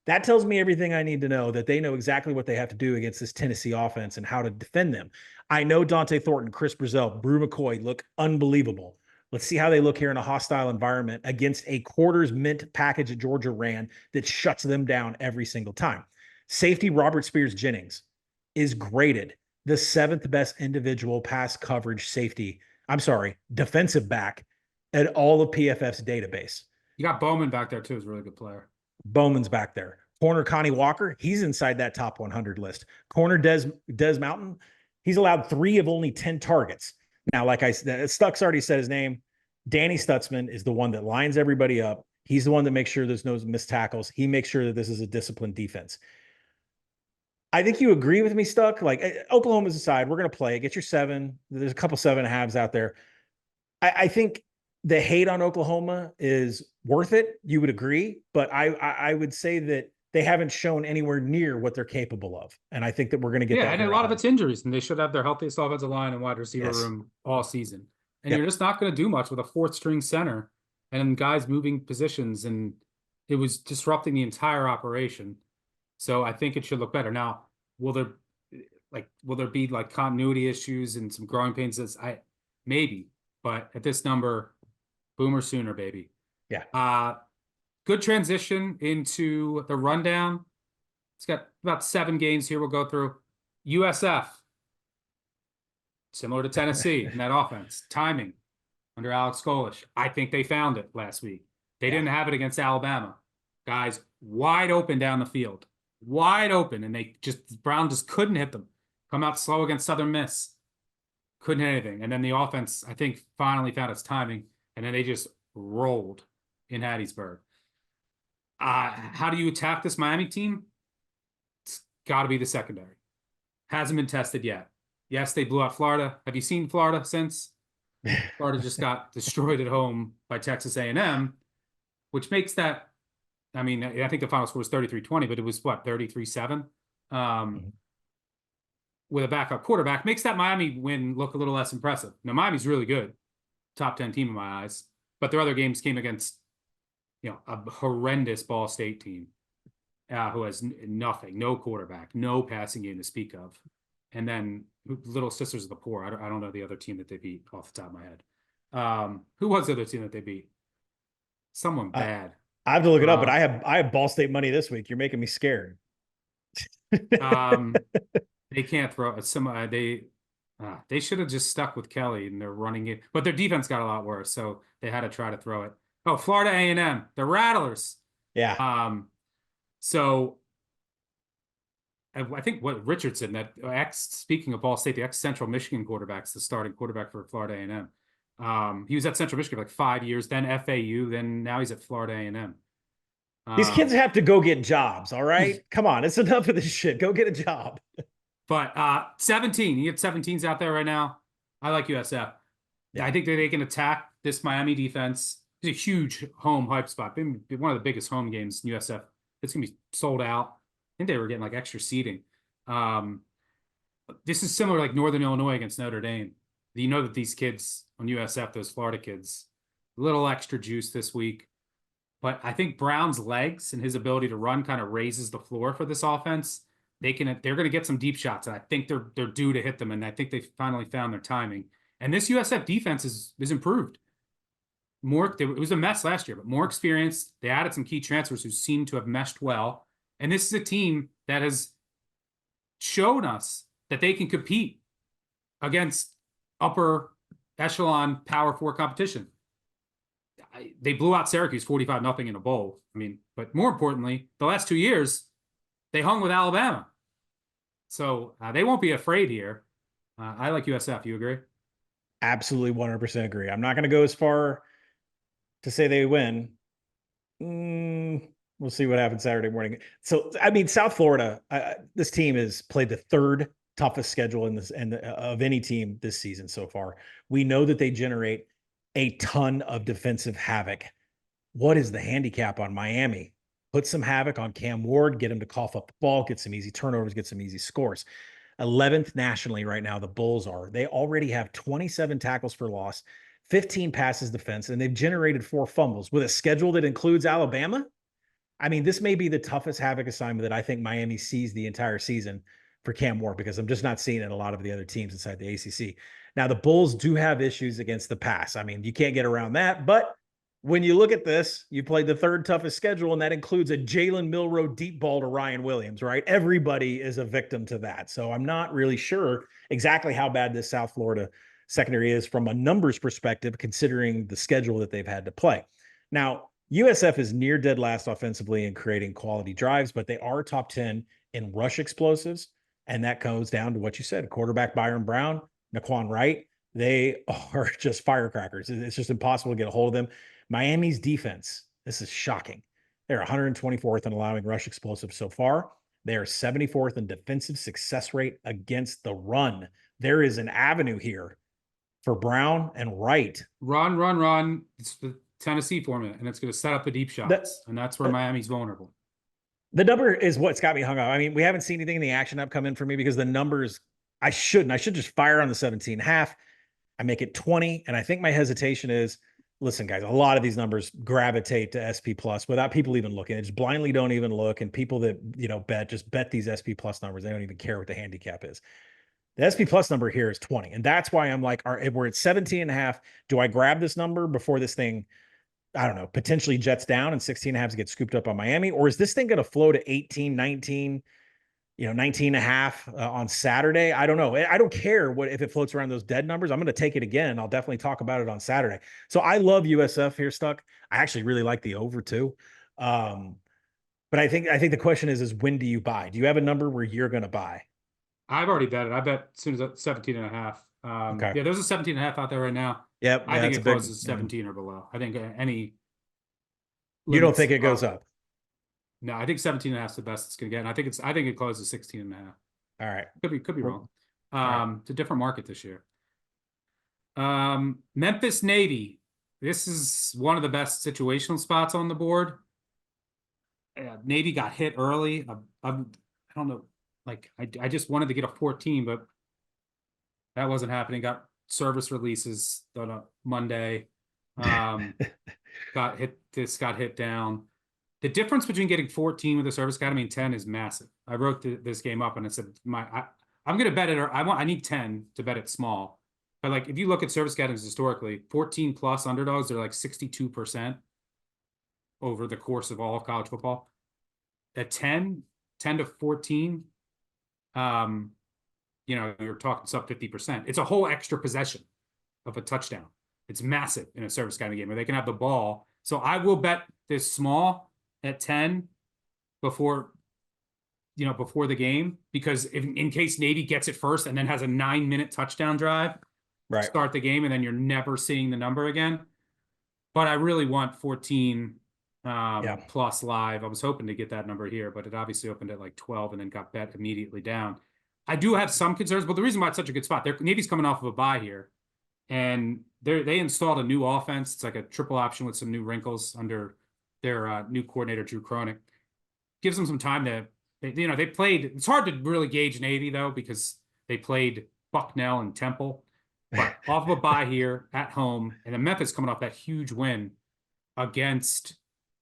That tells me everything I need to know, that they know exactly what they have to do against this Tennessee offense and how to defend them. I know Dante Thornton, Chris Brazell, Brew McCoy look unbelievable. Let's see how they look here in a hostile environment against a quarters mint package that Georgia ran that shuts them down every single time. Safety Robert Spears-Jennings is graded the 7th best individual pass coverage defensive back at all of PFF's database.
You got Bowman back there too, is a really good player.
Bowman's back there. Corner Connie Walker, he's inside that top 100 list. Corner Des Mountain, he's allowed 3 of only 10 targets. Now, like I said, Stuck's already said his name. Danny Stutzman is the one that lines everybody up. He's the one that makes sure there's no missed tackles. He makes sure that this is a disciplined defense. I think you agree with me, Stuck. Like, Oklahoma's aside, we're going to play. Get your 7. There's a couple 7.5s out there. I think the hate on Oklahoma is worth it. You would agree. But I would say that they haven't shown anywhere near what they're capable of. And I think that we're going to get that.
Yeah, and a lot of it's injuries, and they should have their healthiest offensive line and wide receiver room all season. And you're just not going to do much with a 4th string center and guys moving positions. And it was disrupting the entire operation. So I think it should look better. Now, will there be like continuity issues and some growing pains? Maybe, but at this number, Boomer Sooner, baby.
Yeah.
Good transition into the rundown. It's got about 7 games here we'll go through. USF, similar to Tennessee in that offense. Timing under Alex Golish. I think they found it last week. They didn't have it against Alabama. Guys wide open down the field. Wide open. And Brown just couldn't hit them. Come out slow against Southern Miss. couldn't hit anything. And then the offense, I think, finally found its timing, and then they just rolled in Hattiesburg. How do you attack this Miami team? It's got to be the secondary. Hasn't been tested yet. Yes, they blew out Florida. Have you seen Florida since? Florida just got destroyed at home by Texas A&M, which makes that, I mean, I think the final score was 33-20, but it was what, 33-7? With a backup quarterback, makes that Miami win look a little less impressive. Now, Miami's really good, top 10 team in my eyes, but their other games came against, a horrendous Ball State team who has nothing, no quarterback, no passing game to speak of. And then Little Sisters of the Poor. I don't know the other team that they beat off the top of my head. Who was the other team that they beat? Someone bad.
I have to look it up, but I have Ball State money this week. You're making me scared.
They can't throw they should have just stuck with Kelly and they're running it, but their defense got a lot worse, so they had to try to throw it. Oh, Florida A&M, the Rattlers.
Yeah.
So I think what Richardson, that speaking of Ball State, the ex-Central Michigan quarterback's the starting quarterback for Florida A&M. He was at Central Michigan for like 5 years, then FAU, then now he's at Florida A&M.
These kids have to go get jobs, all right? Come on, it's enough of this shit. Go get a job. But
17, you get 17s out there right now. I like USF. Yeah. I think that they can attack this Miami defense. It's a huge home hype spot. Been one of the biggest home games in USF. It's going to be sold out. I think they were getting like extra seating. This is similar like Northern Illinois against Notre Dame. You know that these kids on USF, those Florida kids, a little extra juice this week. But I think Brown's legs and his ability to run kind of raises the floor for this offense. They're going to get some deep shots, and I think they're due to hit them, and I think they finally found their timing. And this USF defense is improved. It was a mess last year, but more experienced. They added some key transfers who seem to have meshed well. And this is a team that has shown us that they can compete against upper echelon Power 4 competition. They blew out Syracuse 45-0 in a bowl. I mean, but more importantly, the last 2 years, they hung with Alabama. So they won't be afraid here. I like USF. You agree?
Absolutely 100% agree. I'm not going to go as far to say they win. We'll see what happens Saturday morning. So, I mean, South Florida, this team has played the third toughest schedule of any team this season so far. We know that they generate a ton of defensive havoc. What is the handicap on Miami? Put some havoc on Cam Ward, get him to cough up the ball, get some easy turnovers, get some easy scores. 11th nationally right now, the Bulls are. They already have 27 tackles for loss, 15 passes defense, and they've generated 4 fumbles with a schedule that includes Alabama. I mean, this may be the toughest havoc assignment that I think Miami sees the entire season for Cam Ward, because I'm just not seeing it in a lot of the other teams inside the ACC. Now, the Bulls do have issues against the pass. I mean, you can't get around that, but when you look at this, you played the third toughest schedule, and that includes a Jalen Milroe deep ball to Ryan Williams, right? Everybody is a victim to that. So I'm not really sure exactly how bad this South Florida secondary is from a numbers perspective, considering the schedule that they've had to play. Now, USF is near dead last offensively in creating quality drives, but they are top 10 in rush explosives. And that goes down to what you said, quarterback Byron Brown, Naquan Wright. They are just firecrackers. It's just impossible to get a hold of them. Miami's defense, this is shocking. They're 124th in allowing rush explosives so far. They are 74th in defensive success rate against the run. There is an avenue here for Brown and Wright.
Run. It's the Tennessee formula, and it's going to set up the deep shots, and that's where Miami's vulnerable.
The number is what's got me hung up. I mean, we haven't seen anything in the action app come in for me because the numbers, I should just fire on the 17.5. I make it 20, and I think my hesitation is, listen, guys, a lot of these numbers gravitate to SP plus without people even looking. They just blindly don't even look. And people that, just bet these SP plus numbers. They don't even care what the handicap is. The SP plus number here is 20. And that's why I'm like, if we're at 17.5, do I grab this number before this thing, I don't know, potentially jets down and 16.5 gets scooped up on Miami? Or is this thing going to flow to 18, 19, 19.5 on Saturday? I don't know. I don't care if it floats around those dead numbers. I'm going to take it again. I'll definitely talk about it on Saturday. So I love USF here, Stuck. I actually really like the over too. But I think the question is when do you buy? Do you have a number where you're going to buy?
I've already bet it. I bet as soon as 17.5.
Okay.
Yeah, there's a 17.5 out there right now.
Yep.
I
Yeah,
think
it's
it
a big,
closes 17 or below. I think any
you don't
limits
think it goes up?
No, I think 17.5 is the best it's gonna get. And I think it closes 16.5.
All right.
Could be wrong.
right.
It's a different market this year. Memphis Navy. This is one of the best situational spots on the board. Navy got hit early. I don't know. Like I just wanted to get a 14, but that wasn't happening. Got service releases on a Monday. Got hit down. The difference between getting 14 with a service academy and 10 is massive. I wrote this game up and I said I'm going to bet it. I need 10 to bet it small. But like if you look at service academies historically, 14 plus underdogs are like 62% over the course of all of college football. At 10 to 14, you're talking sub 50%. It's a whole extra possession of a touchdown. It's massive in a service academy game where they can have the ball. So I will bet this small at 10 before the game, because in case Navy gets it first and then has a 9-minute touchdown drive,
Right.
start the game, and then you're never seeing the number again. But I really want 14 plus live. I was hoping to get that number here, but it obviously opened at like 12 and then got bet immediately down. I do have some concerns, but the reason why it's such a good spot, Navy's coming off of a bye here, and they installed a new offense. It's like a triple option with some new wrinkles under their new coordinator, Drew Cronick. Gives them some time to, they played. It's hard to really gauge Navy though, because they played Bucknell and Temple, but off of a bye here at home, and then Memphis coming off that huge win against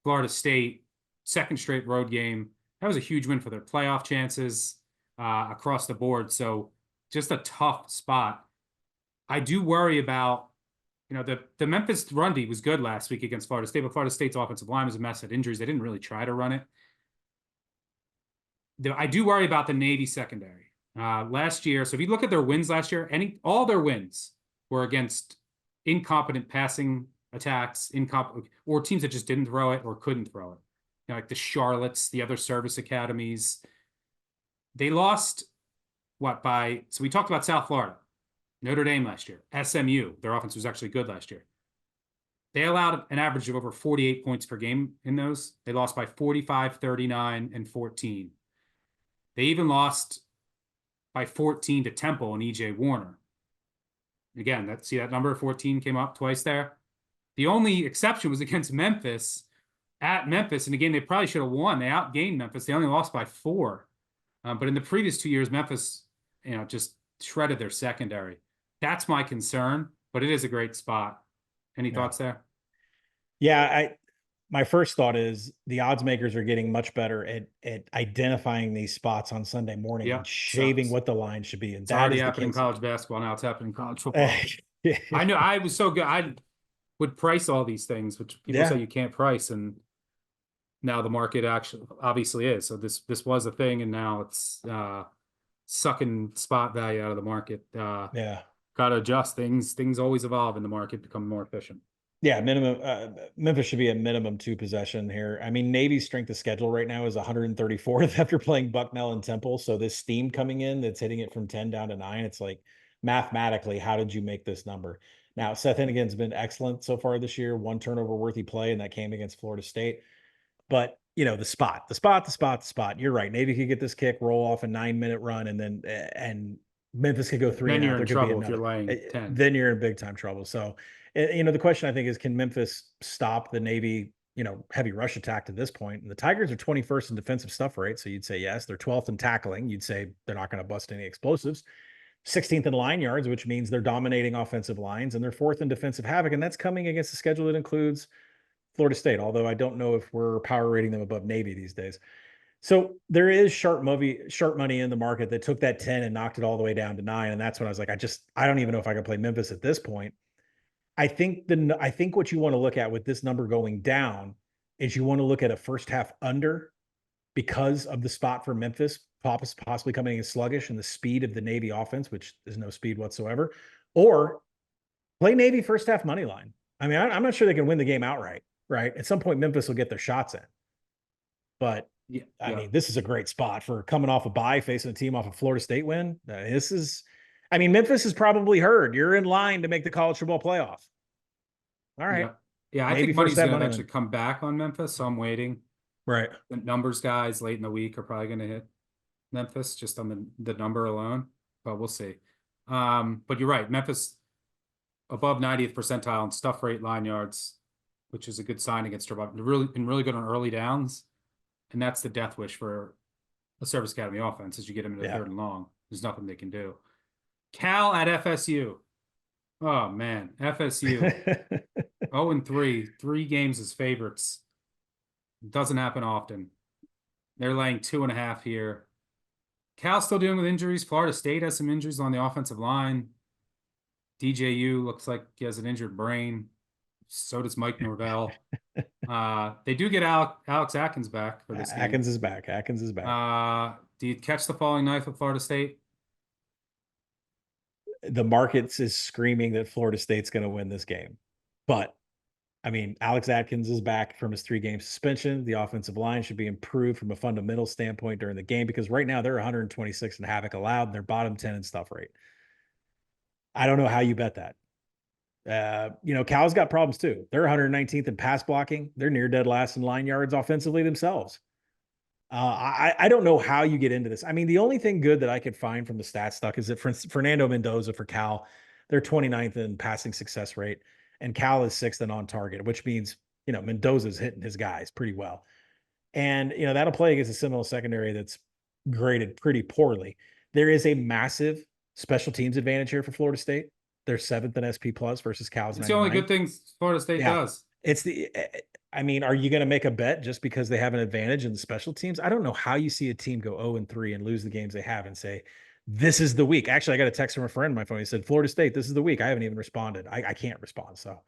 Florida State, second straight road game. That was a huge win for their playoff chances across the board. So just a tough spot. I do worry about, the Memphis run D was good last week against Florida State, but Florida State's offensive line was a mess, had injuries. They didn't really try to run it. I do worry about the Navy secondary. Last year, so if you look at their wins last year, all their wins were against incompetent passing attacks, or teams that just didn't throw it or couldn't throw it. Like the Charlottes, the other service academies. They lost so we talked about South Florida, Notre Dame last year, SMU, their offense was actually good last year. They allowed an average of over 48 points per game in those. They lost by 45, 39, and 14. They even lost by 14 to Temple and EJ Warner. Again, that number 14 came up twice there. The only exception was against Memphis, at Memphis, and again, they probably should have won. They outgained Memphis. They only lost by 4. But in the previous 2 years, Memphis, just shredded their secondary. That's my concern, but it is a great spot. Any thoughts there?
Yeah, my first thought is the odds makers are getting much better at identifying these spots on Sunday morning and shaving what the line should be. And
it's already happening in college basketball. Now it's happening in college football. I know. I was so good. I would price all these things, which people say you can't price, and now the market actually obviously is. So this was a thing, and now it's sucking spot value out of the market. Got to adjust things. Things always evolve in the market, become more efficient.
Yeah, minimum. Memphis should be a minimum 2 possession here. I mean, Navy's strength of schedule right now is 134th after playing Bucknell and Temple. So this steam coming in that's hitting it from 10 down to 9. It's like, mathematically, how did you make this number? Now, Seth Hennigan's been excellent so far this year. 1 turnover worthy play, and that came against Florida State. But the spot. You're right. Navy could get this kick, roll off a 9-minute run, and Memphis could go 3.
Then
and
you're
out.
in
There
trouble
could be
if you're laying 10.
Then you're in big time trouble. So, the question I think is, can Memphis stop the Navy, heavy rush attack to this point? And the Tigers are 21st in defensive stuff rate. So you'd say yes. They're 12th in tackling. You'd say they're not going to bust any explosives. 16th in line yards, which means they're dominating offensive lines, and they're 4th in defensive havoc. And that's coming against a schedule that includes Florida State, although I don't know if we're power rating them above Navy these days. So there is sharp money in the market that took that 10 and knocked it all the way down to 9. And that's when I was like, I don't even know if I can play Memphis at this point. I think what you want to look at with this number going down is you want to look at a first half under, because of the spot for Memphis possibly coming in sluggish and the speed of the Navy offense, which is no speed whatsoever, or play Navy first half money line. I mean, I'm not sure they can win the game outright, right? At some point, Memphis will get their shots in. But I mean, this is a great spot for coming off a bye, facing a team off a Florida State win. This is, I mean, Memphis is probably heard. You're in line to make the college football playoff. All right.
Yeah. I
Maybe
think
first
money's
that
going to
money
actually come back on Memphis, so I'm waiting.
Right.
The numbers guys late in the week are probably going to hit Memphis just on the number alone, but we'll see. But you're right. Memphis above 90th percentile in stuff rate line yards, which is a good sign against Trevor. Been really good on early downs. And that's the death wish for a Service Academy offense as you get them into third and long. There's nothing they can do. Cal at FSU. Oh man, FSU 0-3, 3 games as favorites. Doesn't happen often. They're laying 2.5 here. Cal still dealing with injuries. Florida State has some injuries on the offensive line. DJU looks like he has an injured brain. So does Mike Norvell. They do get Alex Atkins back for this game.
Atkins is back.
Do you catch the falling knife with Florida State?
The markets is screaming that Florida State's going to win this game. But, I mean, Alex Atkins is back from his 3-game suspension. The offensive line should be improved from a fundamental standpoint during the game because right now they're 126 in havoc allowed and they're bottom 10 in stuff rate. I don't know how you bet that. Cal's got problems too. They're 119th in pass blocking. They're near dead last in line yards offensively themselves. I don't know how you get into this. I mean, the only thing good that I could find from the stat stock is that Fernando Mendoza for Cal, they're 29th in passing success rate, and Cal is 6th in on target, which means, Mendoza's hitting his guys pretty well. And, that'll play against a Seminole secondary that's graded pretty poorly. There is a massive special teams advantage here for Florida State. They're 7th in SP plus versus Cal's.
It's the only good thing Florida State does.
Are you going to make a bet just because they have an advantage in the special teams? I don't know how you see a team go 0-3 and lose the games they have and say, this is the week. Actually, I got a text from a friend on my phone. He said, Florida State, this is the week. I haven't even responded. I can't respond. So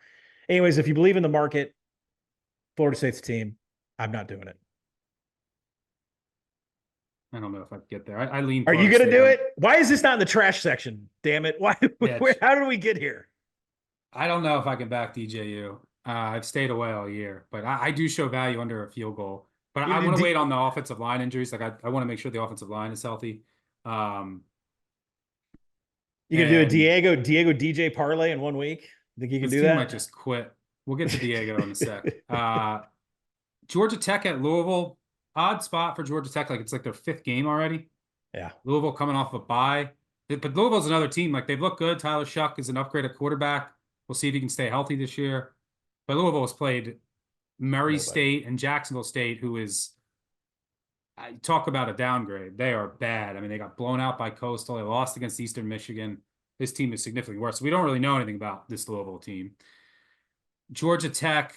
anyways, if you believe in the market, Florida State's team, I'm not doing it.
I don't know if I'd get there. I lean.
Are you going to do it? Why is this not in the trash section? Damn it. Why?
Yeah,
how did we get here?
I don't know if I can back DJU. I've stayed away all year, but I do show value under a field goal. But I want to wait on the offensive line injuries. Like I want to make sure the offensive line is healthy. You
can do a Diego DJ parlay in 1 week? Think you can do that?
Might just quit. We'll get to Diego in a sec. Georgia Tech at Louisville. Odd spot for Georgia Tech. Like it's like their 5th game already.
Yeah.
Louisville coming off a bye. But Louisville's another team. Like they've looked good. Tyler Shuck is an upgrade at quarterback. We'll see if he can stay healthy this year. But Louisville has played Murray State and Jacksonville State, who is, talk about a downgrade. They are bad. I mean, they got blown out by Coastal. They lost against Eastern Michigan. This team is significantly worse. So we don't really know anything about this Louisville team. Georgia Tech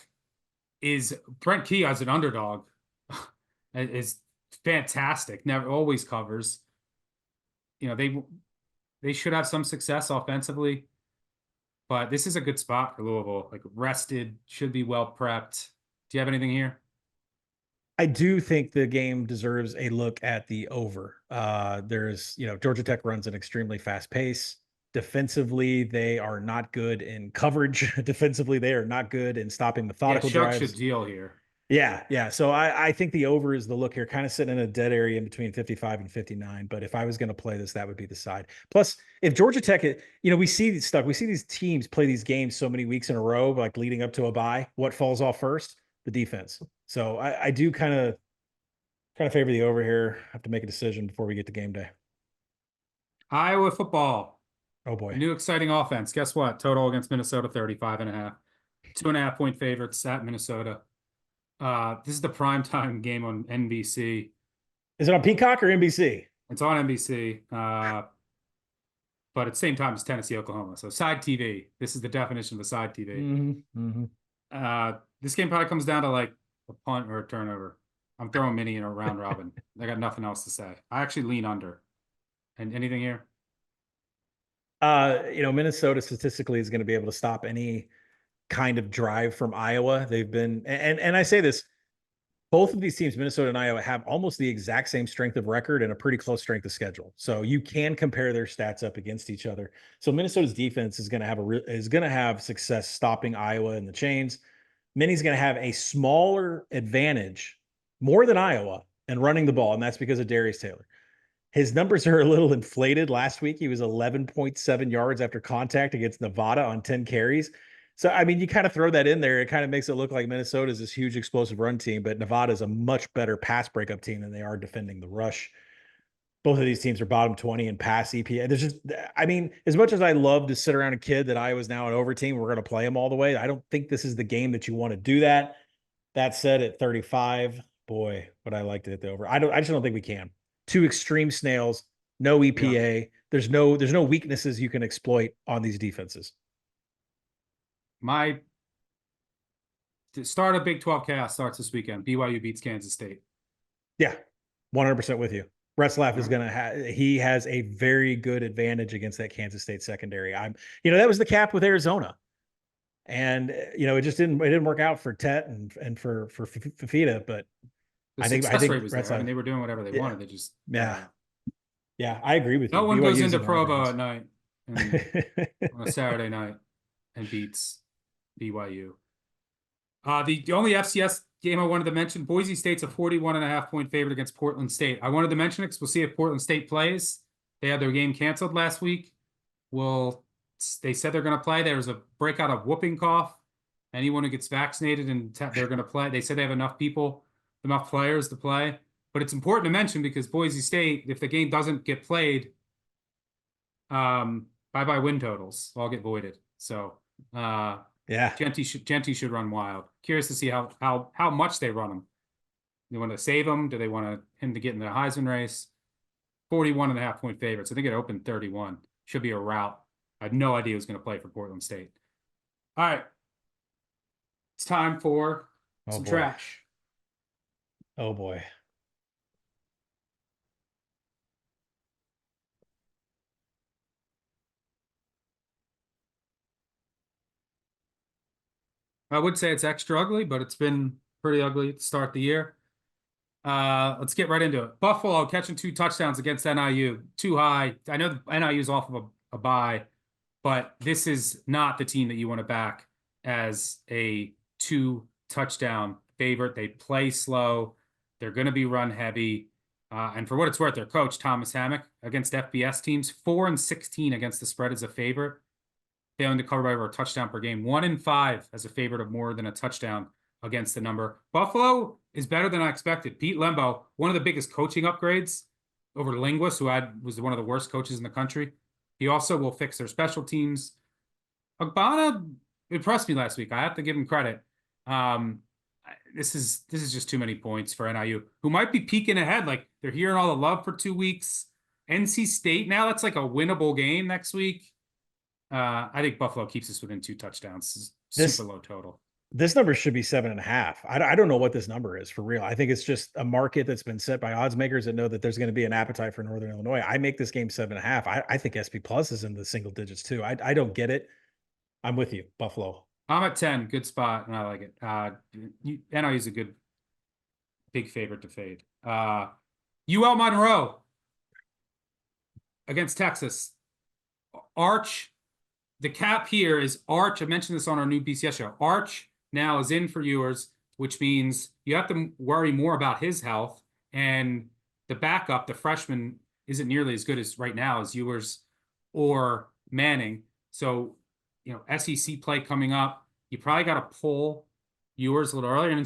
is Brent Key as an underdog is fantastic. Never always covers. They should have some success offensively. But this is a good spot for Louisville. Like rested, should be well prepped. Do you have anything here?
I do think the game deserves a look at the over. Georgia Tech runs an extremely fast pace. Defensively, they are not good in coverage. Defensively, they are not good in stopping methodical drives.
Should deal here.
Yeah. So I think the over is the look here, kind of sitting in a dead area in between 55 and 59. But if I was going to play this, that would be the side. Plus, if Georgia Tech, we see these teams play these games so many weeks in a row, like leading up to a bye. What falls off first? The defense. So I do kind of favor the over here. I have to make a decision before we get to game day.
Iowa football.
Oh boy.
A new exciting offense. Guess what? Total against Minnesota, 35.5. 2.5 point favorites at Minnesota. This is the primetime game on NBC.
Is it on Peacock or NBC?
It's on NBC, but at the same time as Tennessee, Oklahoma. So side TV. This is the definition of a side TV. This game probably comes down to like a punt or a turnover. I'm throwing Mini in a round robin. I got nothing else to say. I actually lean under. And anything here?
Minnesota statistically is going to be able to stop any kind of drive from Iowa. They've been, and I say this, both of these teams, Minnesota and Iowa, have almost the exact same strength of record and a pretty close strength of schedule. So you can compare their stats up against each other. So Minnesota's defense is going to have success stopping Iowa in the chains. Minnie's going to have a smaller advantage, more than Iowa, in running the ball, and that's because of Darius Taylor. His numbers are a little inflated. Last week, he was 11.7 yards after contact against Nevada on 10 carries. So, I mean, you kind of throw that in there. It kind of makes it look like Minnesota is this huge explosive run team, but Nevada is a much better pass breakup team than they are defending the rush. Both of these teams are bottom 20 in pass EPA. There's just, I mean, as much as I love to sit around a kid that Iowa's now an over team, we're going to play them all the way. I don't think this is the game that you want to do that. That said, at 35, boy, would I like to hit the over. I just don't think we can. Two extreme snails, no EPA. Yeah. There's no weaknesses you can exploit on these defenses.
The start of Big 12 chaos starts this weekend. BYU beats Kansas State.
Yeah, 100% with you. Retzlaff is going to he has a very good advantage against that Kansas State secondary. That was the cap with Arizona. And, it just didn't work out for Tet and for Fafita, but
I think rate was there. I mean, they were doing whatever they wanted. They just,
yeah, I agree with you.
No one goes into Provo at night on a Saturday night and beats BYU. The only FCS game I wanted to mention, Boise State's a 41.5-point favorite against Portland State. I wanted to mention it because we'll see if Portland State plays. They had their game canceled last week. They said they're going to play. There was a breakout of whooping cough. Anyone who gets vaccinated and they're going to play. They said they have enough players to play. But it's important to mention because Boise State, if the game doesn't get played, bye-bye win totals all get voided. So Genty should run wild. Curious to see how much they run him. Do they want to save him? Do they want him to get in the Heisman race? 41.5-point favorites. I think it opened 31. Should be a rout. I had no idea he was going to play for Portland State. All right. It's time for some trash.
Oh, boy.
I would say it's extra ugly, but it's been pretty ugly to start the year. Let's get right into it. Buffalo catching 2 touchdowns against NIU. Too high. I know NIU is off of a bye, but this is not the team that you want to back as a 2-touchdown favorite. They play slow. They're going to be run heavy. And for what it's worth, their coach, Thomas Hammock, against FBS teams, 4-16 against the spread as a favorite. Failing to cover by over a touchdown per game. 1-5 as a favorite of more than a touchdown against the number. Buffalo is better than I expected. Pete Lembo, one of the biggest coaching upgrades over Linguist, who was one of the worst coaches in the country. He also will fix their special teams. Agbana impressed me last week. I have to give him credit. This is just too many points for NIU, who might be peeking ahead. Like, they're hearing all the love for 2 weeks. NC State now, that's like a winnable game next week. I think Buffalo keeps us within 2 touchdowns. Super low total.
This number should be 7.5. I don't know what this number is for real. I think it's just a market that's been set by odds makers that know that there's going to be an appetite for Northern Illinois. I make this game 7.5. I think SP Plus is in the single digits too. I don't get it. I'm with you, Buffalo.
I'm at 10. Good spot, and I like it. NIU is a good big favorite to fade. UL Monroe against Texas. Arch. The cap here is Arch. I mentioned this on our new BCS show. Arch now is in for Ewers, which means you have to worry more about his health. And the backup, the freshman, isn't nearly as good as right now as Ewers or Manning. So, SEC play coming up. You probably got to pull Ewers a little earlier. And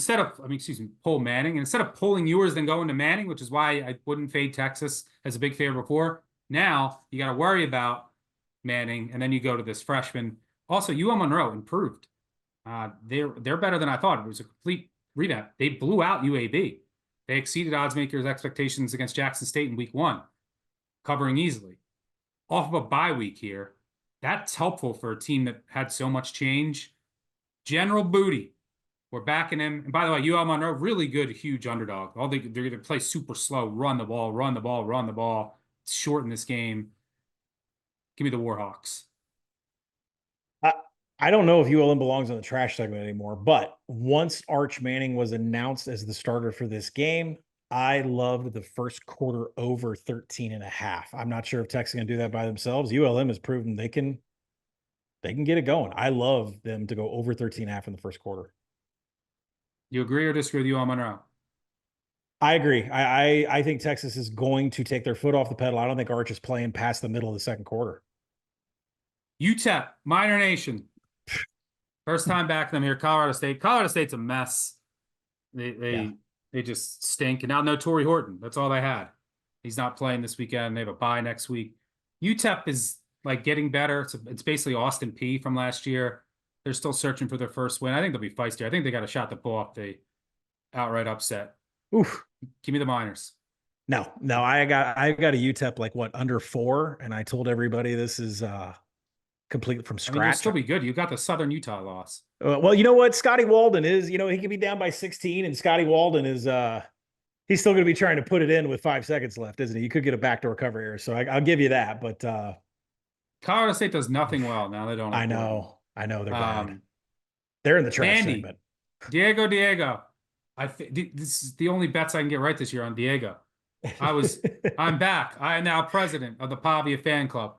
pull Manning. And instead of pulling Ewers, then going to Manning, which is why I wouldn't fade Texas as a big favorite before. Now you got to worry about Manning, and then you go to this freshman. Also, UL Monroe improved. They're better than I thought. It was a complete revamp. They blew out UAB. They exceeded odds makers' expectations against Jackson State in week 1, covering easily. Off of a bye week here, that's helpful for a team that had so much change. General Booty, we're backing him. And by the way, UL Monroe, really good, huge underdog. They're going to play super slow, run the ball, shorten this game. Give me the Warhawks.
I don't know if ULM belongs on the trash segment anymore, but once Arch Manning was announced as the starter for this game, I loved the first quarter over 13.5. I'm not sure if Texas can do that by themselves. ULM has proven they can get it going. I love them to go over 13.5 in the first quarter.
You agree or disagree with UL Monroe?
I agree. I think Texas is going to take their foot off the pedal. I don't think Arch is playing past the middle of the second quarter.
UTEP, Minor Nation. First time back them here. Colorado State. Colorado State's a mess. They just stink. And now no Torrey Horton. That's all they had. He's not playing this weekend. They have a bye next week. UTEP is like getting better. It's basically Austin P from last year. They're still searching for their first win. I think they'll be feisty. I think they got a shot to pull off the outright upset.
Oof.
Give me the Miners.
No, I got a UTEP like what, under 4, and I told everybody this is complete from scratch.
I mean, you'll still be good. You got the Southern Utah loss.
Well, you know what? Scotty Walden is, he can be down by 16, and Scotty Walden is he's still going to be trying to put it in with 5 seconds left, isn't he? You could get a backdoor cover here, so I'll give you that. But
Colorado State does nothing well now. They don't.
I know they're bad. They're in the trash segment.
Diego. I think this is the only bets I can get right this year on Diego. I'm back. I am now president of the Pavia fan club.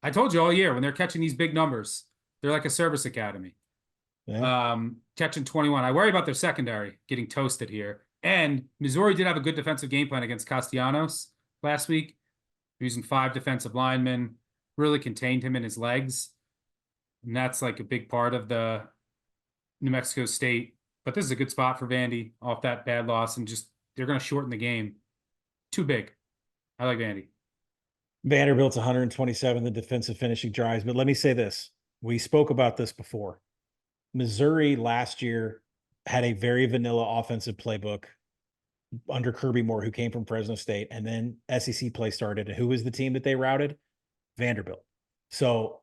I told you all year when they're catching these big numbers, they're like a service academy. Yeah. Catching 21. I worry about their secondary getting toasted here. And Missouri did have a good defensive game plan against Castellanos last week, using 5 defensive linemen, really contained him in his legs. And that's like a big part of the New Mexico State. But this is a good spot for Vandy off that bad loss, and just they're going to shorten the game. Too big. I like Vandy.
Vanderbilt's 127 the defensive finishing drives, but let me say this. We spoke about this before. Missouri last year had a very vanilla offensive playbook under Kirby Moore, who came from Fresno State, and then SEC play started. And who was the team that they routed? Vanderbilt. So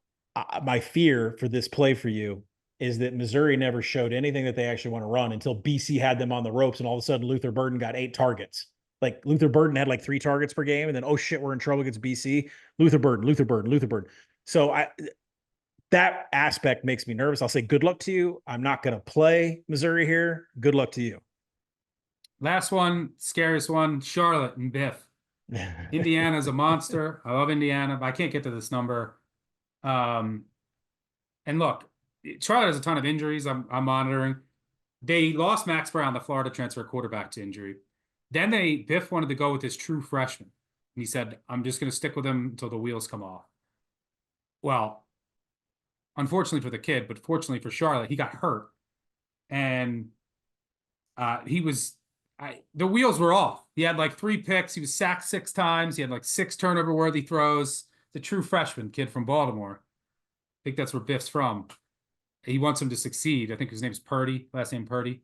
my fear for this play for you is that Missouri never showed anything that they actually want to run until BC had them on the ropes, and all of a sudden Luther Burden got 8 targets. Like Luther Burden had like 3 targets per game, and then, oh shit, we're in trouble against BC. Luther Burden. So that aspect makes me nervous. I'll say good luck to you. I'm not going to play Missouri here. Good luck to you.
Last one, scariest one, Charlotte and Biff. Indiana's a monster. I love Indiana, but I can't get to this number. And look, Charlotte has a ton of injuries. I'm monitoring. They lost Max Brown, the Florida transfer quarterback, to injury. Then Biff wanted to go with his true freshman. And he said, I'm just going to stick with him until the wheels come off. Well, unfortunately for the kid, but fortunately for Charlotte, he got hurt. And the wheels were off. He had like 3 picks. He was sacked 6 times. He had like 6 turnover-worthy throws. The true freshman kid from Baltimore. I think that's where Biff's from. He wants him to succeed. I think his name's Purdy, last name Purdy.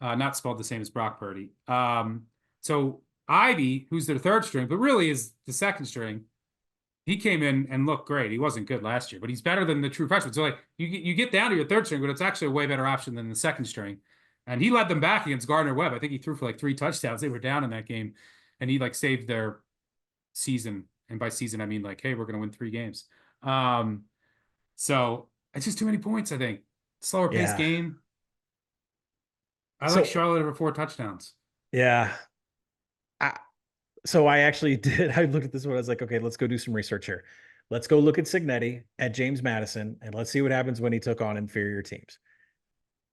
Not spelled the same as Brock Purdy. So Ivy, who's their 3rd string, but really is the 2nd string, he came in and looked great. He wasn't good last year, but he's better than the true freshman. So like you get down to your 3rd string, but it's actually a way better option than the 2nd string. And he led them back against Gardner-Webb. I think he threw for like 3 touchdowns. They were down in that game, and he like saved their season. And by season, I mean like, hey, we're going to win 3 games. So it's just too many points, I think. Slower paced game. I like Charlotte over 4 touchdowns.
Yeah. So I actually did. I looked at this one. I was like, okay, let's go do some research here. Let's go look at Cignetti at James Madison, and let's see what happens when he took on inferior teams.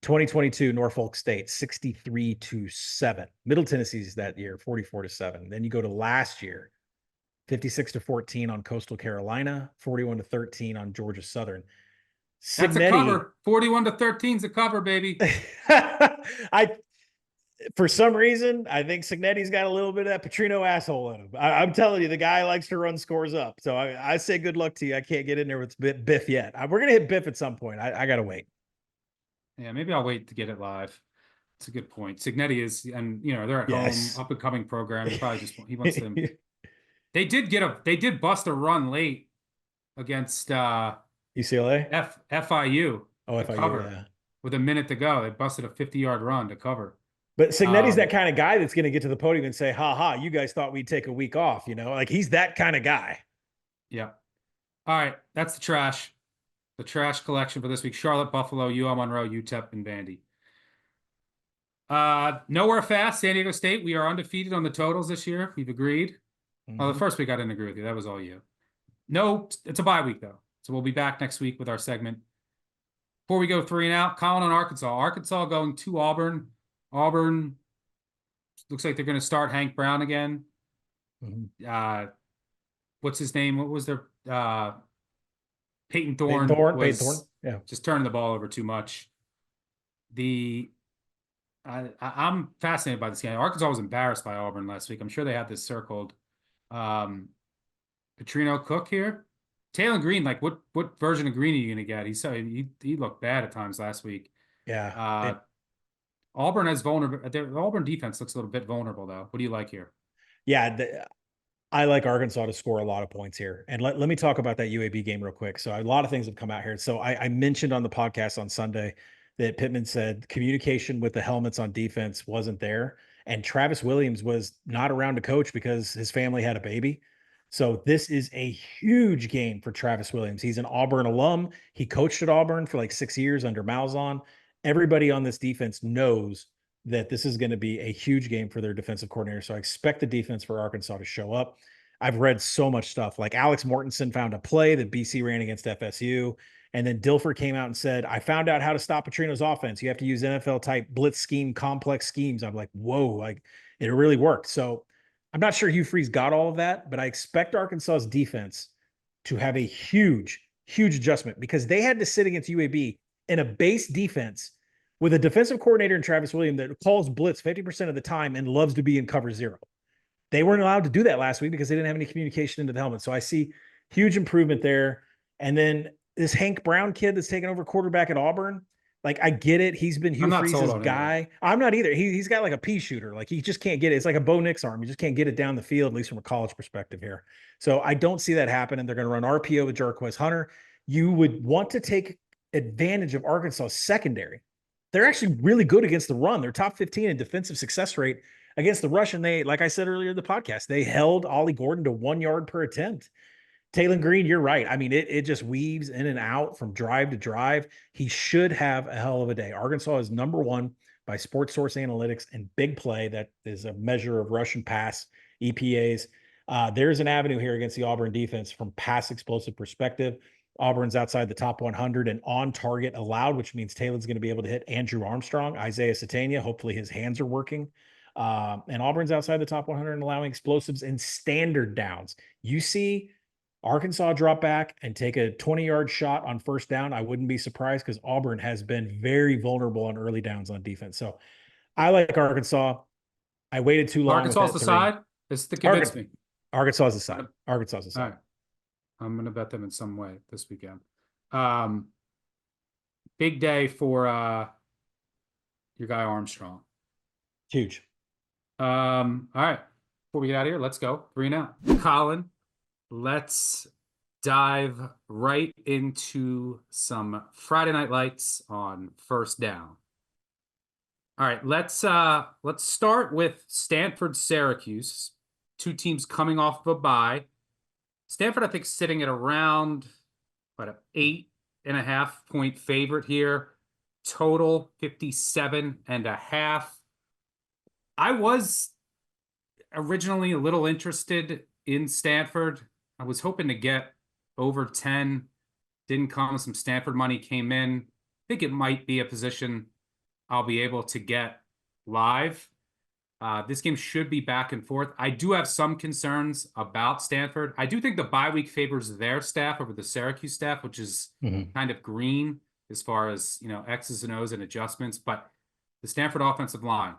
2022 Norfolk State 63-7. Middle Tennessee's that year 44-7. Then you go to last year 56-14 on Coastal Carolina, 41-13 on Georgia Southern.
Cignetti, that's a cover. 41-13 is a cover, baby.
For some reason, I think Cignetti's got a little bit of that Petrino asshole in him. I'm telling you, the guy likes to run scores up. So I say good luck to you. I can't get in there with Biff yet. We're going to hit Biff at some point. I got to wait.
Yeah, maybe I'll wait to get it live. It's a good point. Cignetti is, and they're at home, up and coming program. He probably he wants them. They did bust a run late against
UCLA,
FIU.
Oh, FIU,
cover,
yeah.
With a minute to go. They busted a 50-yard run to cover.
But Cignetti's that kind of guy that's going to get to the podium and say, ha ha, you guys thought we'd take a week off, like he's that kind of guy.
Yeah. All right. That's the trash. The trash collection for this week: Charlotte, Buffalo, UL Monroe, UTEP, and Vandy. Nowhere fast, San Diego State. We are undefeated on the totals this year. We've agreed. Mm-hmm. Well, the first week I didn't agree with you. That was all you. No, it's a bye week though. So we'll be back next week with our segment. Before we go 3 and out, Colin on Arkansas. Arkansas going to Auburn. Auburn looks like they're going to start Hank Brown again.
Mhm.
What's his name? What was their Peyton
Peyton
Thorne
Thorne,
was
Peyton Thorne. Yeah.
just turning the ball over too much. I'm fascinated by this game. Arkansas was embarrassed by Auburn last week. I'm sure they had this circled. Petrino Cook here. Taylor Green, like what version of Green are you going to get? He looked bad at times last week.
Yeah.
Auburn has vulnerable. The Auburn defense looks a little bit vulnerable though. What do you like here?
Yeah. I like Arkansas to score a lot of points here. And let me talk about that UAB game real quick. So a lot of things have come out here. So I mentioned on the podcast on Sunday that Pittman said communication with the helmets on defense wasn't there. And Travis Williams was not around to coach because his family had a baby. So this is a huge game for Travis Williams. He's an Auburn alum. He coached at Auburn for like 6 years under Malzahn. Everybody on this defense knows that this is going to be a huge game for their defensive coordinator. So I expect the defense for Arkansas to show up. I've read so much stuff. Like Alex Mortensen found a play that BC ran against FSU. And then Dilfer came out and said, I found out how to stop Petrino's offense. You have to use NFL type blitz scheme, complex schemes. I'm like, whoa, like it really worked. So I'm not sure Hugh Freeze got all of that, but I expect Arkansas's defense to have a huge, huge adjustment because they had to sit against UAB in a base defense with a defensive coordinator in Travis Williams that calls blitz 50% of the time and loves to be in cover zero. They weren't allowed to do that last week because they didn't have any communication into the helmet. So I see huge improvement there. And then this Hank Brown kid that's taken over quarterback at Auburn, like I get it. He's been Hugh Freeze's guy. I'm not either. He's got like a pea shooter. Like he just can't get it. It's like a Bo Nix arm. You just can't get it down the field, at least from a college perspective here. So I don't see that happening. They're going to run RPO with Jarquez Hunter. You would want to take advantage of Arkansas secondary. They're actually really good against the run. They're top 15 in defensive success rate against the rush. And they, like I said earlier in the podcast, they held Ollie Gordon to 1 yard per attempt. Taylor Green, you're right. I mean, it just weaves in and out from drive to drive. He should have a hell of a day. Arkansas is number one by Sports Source Analytics and big play. That is a measure of rush and pass EPAs. There's an avenue here against the Auburn defense from pass explosive perspective. Auburn's outside the top 100 and on target allowed, which means Taylor's going to be able to hit Andrew Armstrong, Isaiah Satania. Hopefully his hands are working. And Auburn's outside the top 100 and allowing explosives in standard downs. You see Arkansas drop back and take a 20-yard shot on first down. I wouldn't be surprised because Auburn has been very vulnerable on early downs on defense. So I like Arkansas. I waited too long.
Arkansas's the side? It's the convince me.
Arkansas's the side. Arkansas's the side.
All right. I'm going to bet them in some way this weekend. Big day for your guy Armstrong.
Huge.
All right. Before we get out of here, let's go 3-0. Colin, let's dive right into some Friday Night Lights on first down. All right, let's start with Stanford Syracuse. Two teams coming off of a bye. Stanford, I think, sitting at around an 8.5 point favorite here. Total 57.5. I was originally a little interested in Stanford. I was hoping to get over 10. Didn't come. Some Stanford money came in. I think it might be a position I'll be able to get live. This game should be back and forth. I do have some concerns about Stanford. I do think the bye week favors their staff over the Syracuse staff, which is kind of green as far as, X's and O's and adjustments. But the Stanford offensive line,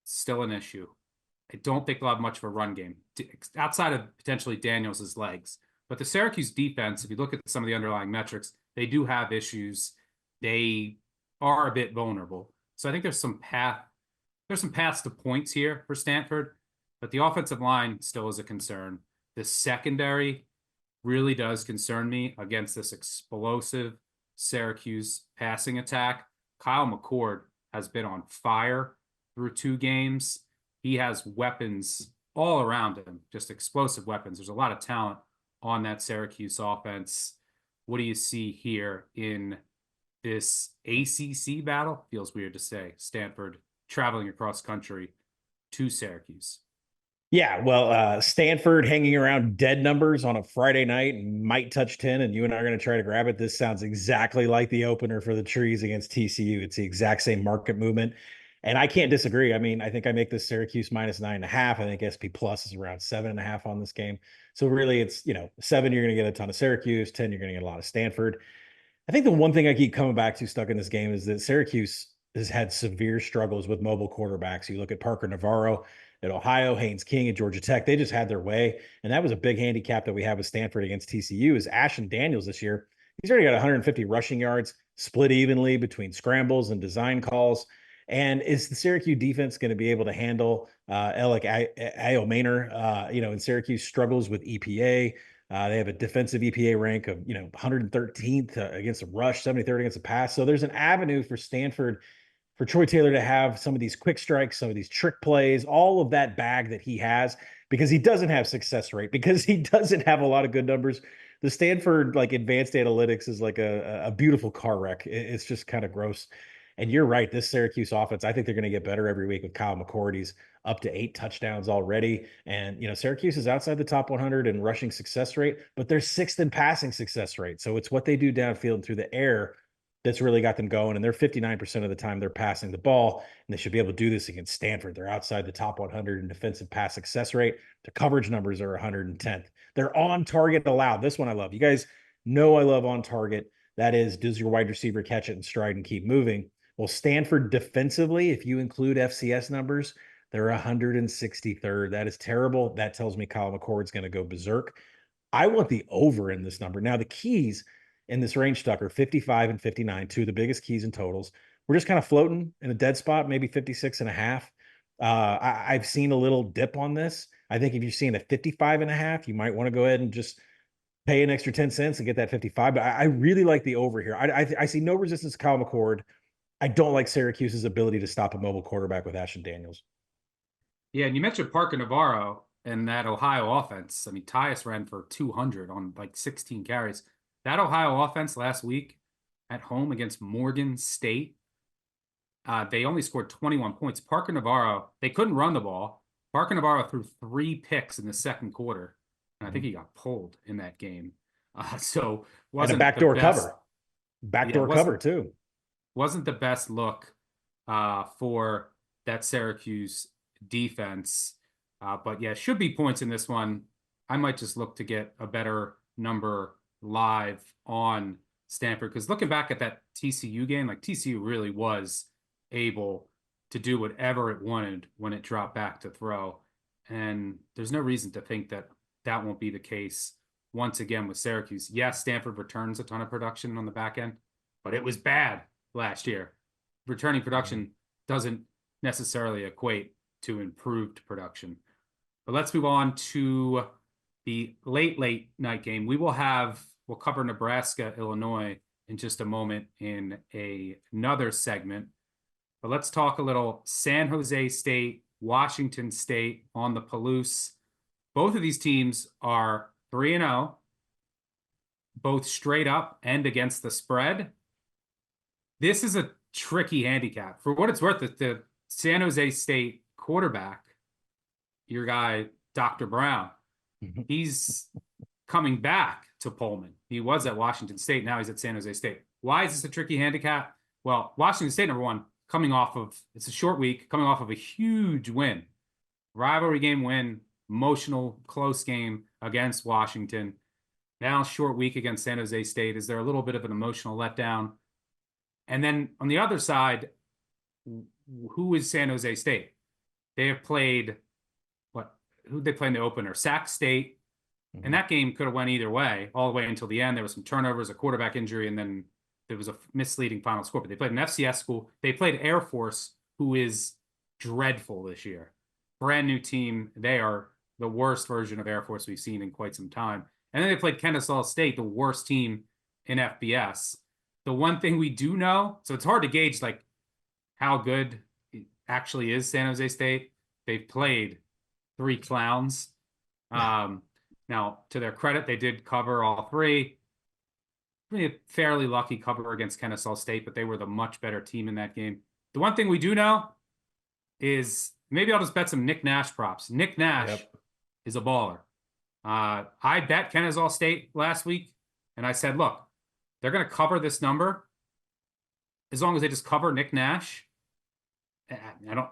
still an issue. I don't think they'll have much of a run game outside of potentially Daniels' legs. But the Syracuse defense, if you look at some of the underlying metrics, they do have issues. They are a bit vulnerable. So I think there's some paths to points here for Stanford, but the offensive line still is a concern. The secondary really does concern me against this explosive Syracuse passing attack. Kyle McCord has been on fire through 2 games. He has weapons all around him, just explosive weapons. There's a lot of talent on that Syracuse offense. What do you see here in this ACC battle? Feels weird to say. Stanford traveling across country to Syracuse.
Yeah, well, Stanford hanging around dead numbers on a Friday night and might touch 10, and you and I are going to try to grab it. This sounds exactly like the opener for the Trees against TCU. It's the exact same market movement. And I can't disagree. I mean, I think I make this Syracuse -9.5. I think SP plus is around 7.5 on this game. So really it's, 7, you're going to get a ton of Syracuse, 10, you're going to get a lot of Stanford. I think the one thing I keep coming back to stuck in this game is that Syracuse has had severe struggles with mobile quarterbacks. You look at Parker Navarro at Ohio, Haynes King at Georgia Tech. They just had their way. And that was a big handicap that we have with Stanford against TCU is Ashton Daniels this year. He's already got 150 rushing yards, split evenly between scrambles and design calls. And is the Syracuse defense going to be able to handle Alec Ayomaner? And Syracuse struggles with EPA. They have a defensive EPA rank of 113th against a rush, 73rd against a pass. So there's an avenue for Stanford, for Troy Taylor to have some of these quick strikes, some of these trick plays, all of that bag that he has, because he doesn't have success rate, because he doesn't have a lot of good numbers. The Stanford advanced analytics is like a beautiful car wreck. It's just kind of gross. And you're right, this Syracuse offense, I think they're going to get better every week with Kyle McCord. He's up to 8 touchdowns already. And, Syracuse is outside the top 100 in rushing success rate, but they're 6th in passing success rate. So it's what they do downfield and through the air that's really got them going. And they're 59% of the time they're passing the ball. And they should be able to do this against Stanford. They're outside the top 100 in defensive pass success rate. Their coverage numbers are 110th. They're on target allowed. This one I love. You guys know I love on target. That is, does your wide receiver catch it in stride and keep moving? Well, Stanford defensively, if you include FCS numbers, they're 163rd. That is terrible. That tells me Kyle McCord's going to go berserk. I want the over in this number. Now, the keys in this range, Tuck, are 55 and 59, two of the biggest keys in totals. We're just kind of floating in a dead spot, maybe 56.5. I've seen a little dip on this. I think if you're seeing a 55.5, you might want to go ahead and just pay an extra 10 cents and get that 55. But I really like the over here. I see no resistance to Kyle McCord. I don't like Syracuse's ability to stop a mobile quarterback with Ashton Daniels.
Yeah, and you mentioned Parker Navarro and that Ohio offense. I mean, Tyus ran for 200 on 16 carries. That Ohio offense last week at home against Morgan State, they only scored 21 points. Parker Navarro, they couldn't run the ball. Parker Navarro threw 3 picks in the second quarter, and I think he got pulled in that game. So wasn't
and a backdoor
cover.
Backdoor cover, too.
Wasn't the best look for that Syracuse defense. But yeah, should be points in this one. I might just look to get a better number live on Stanford, because looking back at that TCU game, TCU really was able to do whatever it wanted when it dropped back to throw. And there's no reason to think that that won't be the case once again with Syracuse. Yes, Stanford returns a ton of production on the back end, but it was bad last year. Returning production doesn't necessarily equate to improved production. But let's move on to the late night game. We'll cover Nebraska, Illinois in just a moment in another segment. But let's talk a little San Jose State, Washington State on the Palouse. Both of these teams are 3-0, both straight up and against the spread. This is a tricky handicap. For what it's worth, the San Jose State quarterback, your guy, Dr. Brown, he's coming back to Pullman. He was at Washington State. Now he's at San Jose State. Why is this a tricky handicap? Well, Washington State, number one, it's a short week, coming off of a huge win. Rivalry game win, emotional, close game against Washington. Now short week against San Jose State. Is there a little bit of an emotional letdown? And then on the other side, who is San Jose State? They have played, who'd they play in the opener? Sac State. And that game could have went either way, all the way until the end. There was some turnovers, a quarterback injury, and then there was a misleading final score. But they played an FCS school. They played Air Force, who is dreadful this year. Brand new team. They are the worst version of Air Force we've seen in quite some time. And then they played Kennesaw State, the worst team in FBS. The one thing we do know, so it's hard to gauge how good it actually is San Jose State. They've played 3 clowns. Now, to their credit, they did cover all 3. Really a fairly lucky cover against Kennesaw State, but they were the much better team in that game. The one thing we do know is maybe I'll just bet some Nick Nash props. Nick Nash is a baller. I bet Kennesaw State last week, and I said, look, they're going to cover this number as long as they just cover Nick Nash. I don't.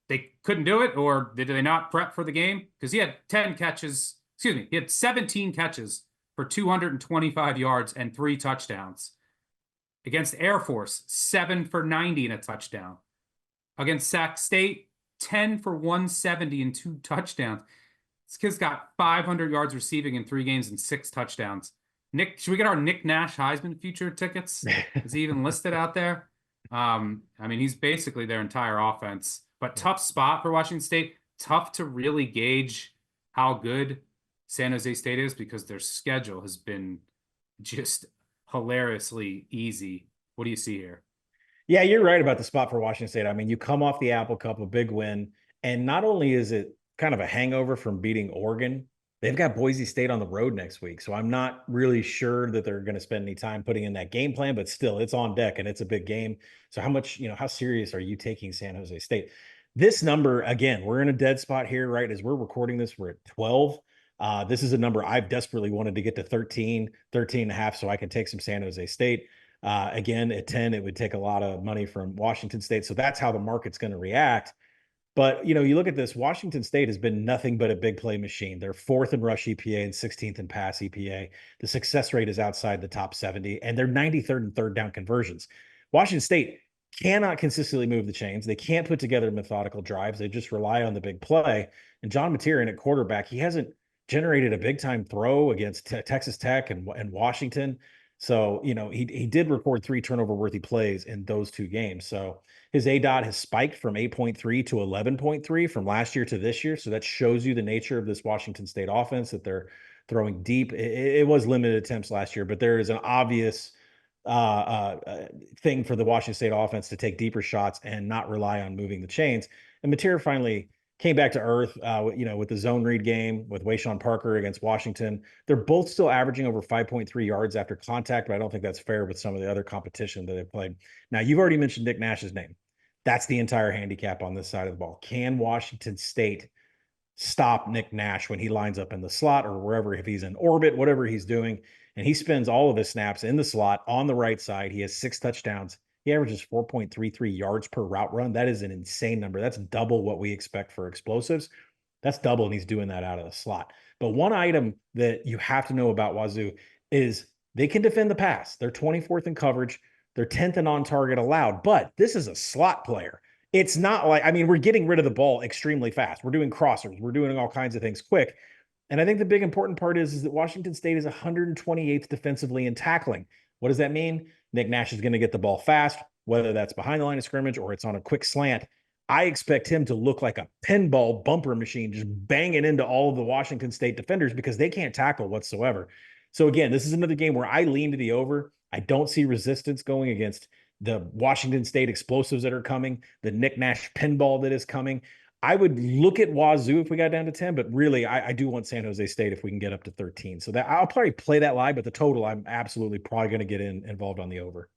They couldn't do it, or did they not prep for the game? Because he had 10 catches. Excuse me, he had 17 catches for 225 yards and 3 touchdowns. Against Air Force, 7 for 90 and a touchdown. Against Sac State, 10 for 170 and 2 touchdowns. This kid's got 500 yards receiving in 3 games and 6 touchdowns. Nick, should we get our Nick Nash Heisman future tickets? Is he even listed out there? I mean, he's basically their entire offense. But tough spot for Washington State. Tough to really gauge how good San Jose State is because their schedule has been just hilariously easy. What do you see here?
Yeah, you're right about the spot for Washington State. I mean, you come off the Apple Cup, a big win, and not only is it kind of a hangover from beating Oregon, they've got Boise State on the road next week. So I'm not really sure that they're going to spend any time putting in that game plan, but still it's on deck and it's a big game. So how serious are you taking San Jose State? This number, again, we're in a dead spot here, right? As we're recording this, we're at 12. This is a number I've desperately wanted to get to 13 and a half so I can take some San Jose State. Again, at 10, it would take a lot of money from Washington State. So that's how the market's going to react. But, you look at this, Washington State has been nothing but a big play machine. They're 4th in rush EPA and 16th in pass EPA. The success rate is outside the top 70, and they're 93rd in third down conversions. Washington State cannot consistently move the chains. They can't put together methodical drives. They just rely on the big play. And John Materin at quarterback, he hasn't generated a big-time throw against Texas Tech and Washington. So, he did record 3 turnover-worthy plays in those 2 games. So his ADOT has spiked from 8.3 to 11.3 from last year to this year. So that shows you the nature of this Washington State offense, that they're throwing deep. It was limited attempts last year, but there is an obvious thing for the Washington State offense to take deeper shots and not rely on moving the chains. And Mateer finally came back to earth, with the zone read game with Wayshawn Parker against Washington. They're both still averaging over 5.3 yards after contact, but I don't think that's fair with some of the other competition that they've played. Now, you've already mentioned Nick Nash's name. That's the entire handicap on this side of the ball. Can Washington State stop Nick Nash when he lines up in the slot or wherever, if he's in orbit, whatever he's doing? And he spends all of his snaps in the slot on the right side. He has 6 touchdowns. He averages 4.33 yards per route run. That is an insane number. That's double what we expect for explosives. That's double, and he's doing that out of the slot. But one item that you have to know about Wazoo is they can defend the pass. They're 24th in coverage. They're 10th in on target allowed, but this is a slot player. It's not like, we're getting rid of the ball extremely fast. We're doing crossers. We're doing all kinds of things quick. And I think the big important part is that Washington State is 128th defensively in tackling. What does that mean? Nick Nash is going to get the ball fast, whether that's behind the line of scrimmage or it's on a quick slant. I expect him to look like a pinball bumper machine, just banging into all of the Washington State defenders because they can't tackle whatsoever. So again, this is another game where I lean to the over. I don't see resistance going against the Washington State explosives that are coming, the Nick Nash pinball that is coming. I would look at Wazoo if we got down to 10, but really I do want San Jose State if we can get up to 13. So that I'll probably play that live, but the total, I'm absolutely probably going to get involved on the over.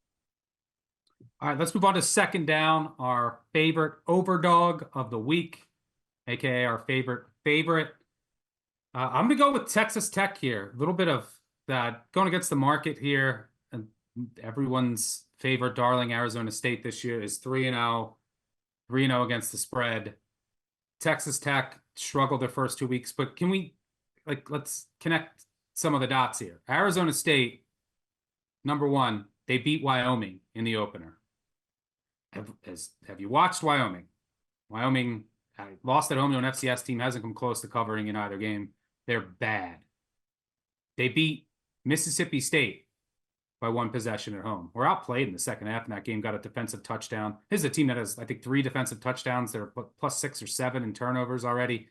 All right, let's move on to second down, our favorite overdog of the week, aka our favorite. I'm going to go with Texas Tech here. A little bit of that going against the market here. And everyone's favorite darling Arizona State this year is 3-0 against the spread. Texas Tech struggled their first 2 weeks, but can we, let's connect some of the dots here. Arizona State, number 1, they beat Wyoming in the opener. Have you watched Wyoming? Wyoming lost at home to an FCS team, hasn't come close to covering in either game. They're bad. They beat Mississippi State by 1 possession at home. We're outplayed in the second half, and that game got a defensive touchdown. This is a team that has, I think, 3 defensive touchdowns. They're plus 6 or 7 in turnovers already.